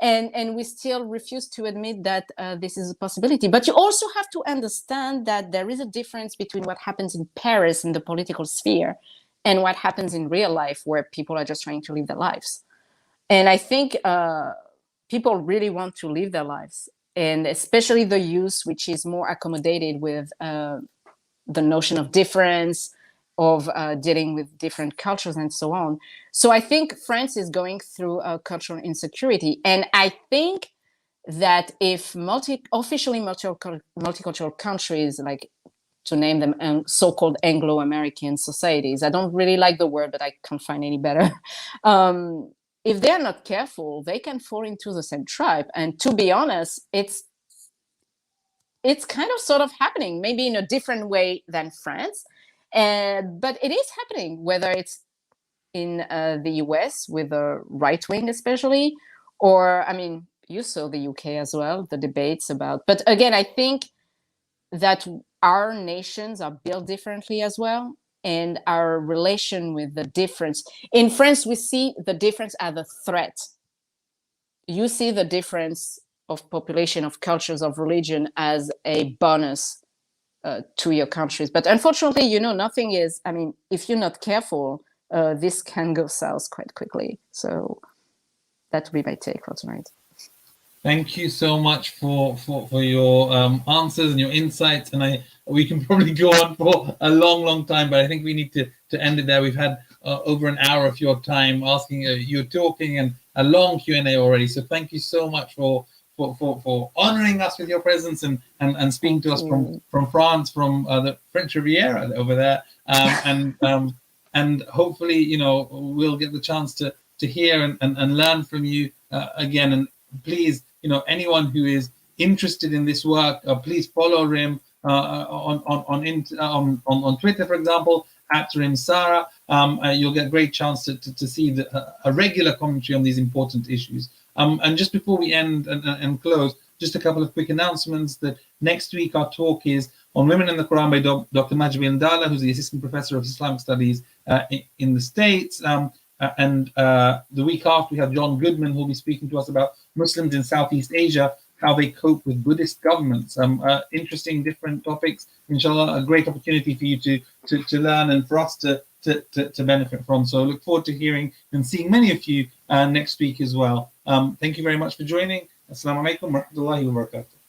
And we still refuse to admit that this is a possibility. But you also have to understand that there is a difference between what happens in Paris in the political sphere and what happens in real life, where people are just trying to live their lives. And I think people really want to live their lives, and especially the youth, which is more accommodated with the notion of difference, of dealing with different cultures and so on. So I think France is going through a cultural insecurity. And I think that if officially multicultural countries, like, to name them, so-called Anglo-American societies, I don't really like the word, but I can't find any better. If they're not careful, they can fall into the same trap. And to be honest, it's it's kind of sort of happening, maybe in a different way than France. But it is happening, whether it's in the US with the right wing, especially, or I mean, you saw the UK as well, the debates about. But again, I think that our nations are built differently as well, and our relation with the difference. In France, we see the difference as a threat. You see the difference of population, of cultures, of religion as a bonus to your countries. But unfortunately, you know, nothing is, I mean, if you're not careful, this can go south quite quickly. So that would be my take for tonight. Thank you so much for your answers and your insights. And we can probably go on for a long time, but I think we need to end it there. We've had over an hour of your time asking, you're talking, and a long Q&A already. So thank you so much for honoring us with your presence and speaking to us from France, from the French Riviera over there. And hopefully, you know, we'll get the chance to hear and learn from you again. And please, you know, anyone who is interested in this work, please follow Rim on Twitter, for example, at Rim Sarah. You'll get a great chance to see a regular commentary on these important issues. And just before we end and close, just a couple of quick announcements. That next week our talk is on Women in the Quran by Dr. Majbi Ndala, who's the Assistant Professor of Islamic Studies in the States. And the week after, we have John Goodman, who will be speaking to us about Muslims in Southeast Asia, how they cope with Buddhist governments. Interesting, different topics. Inshallah, a great opportunity for you to learn and for us to benefit from. So I look forward to hearing and seeing many of you next week as well. Thank you very much for joining. Assalamu alaikum wa rahmatullahi wa barakatuh.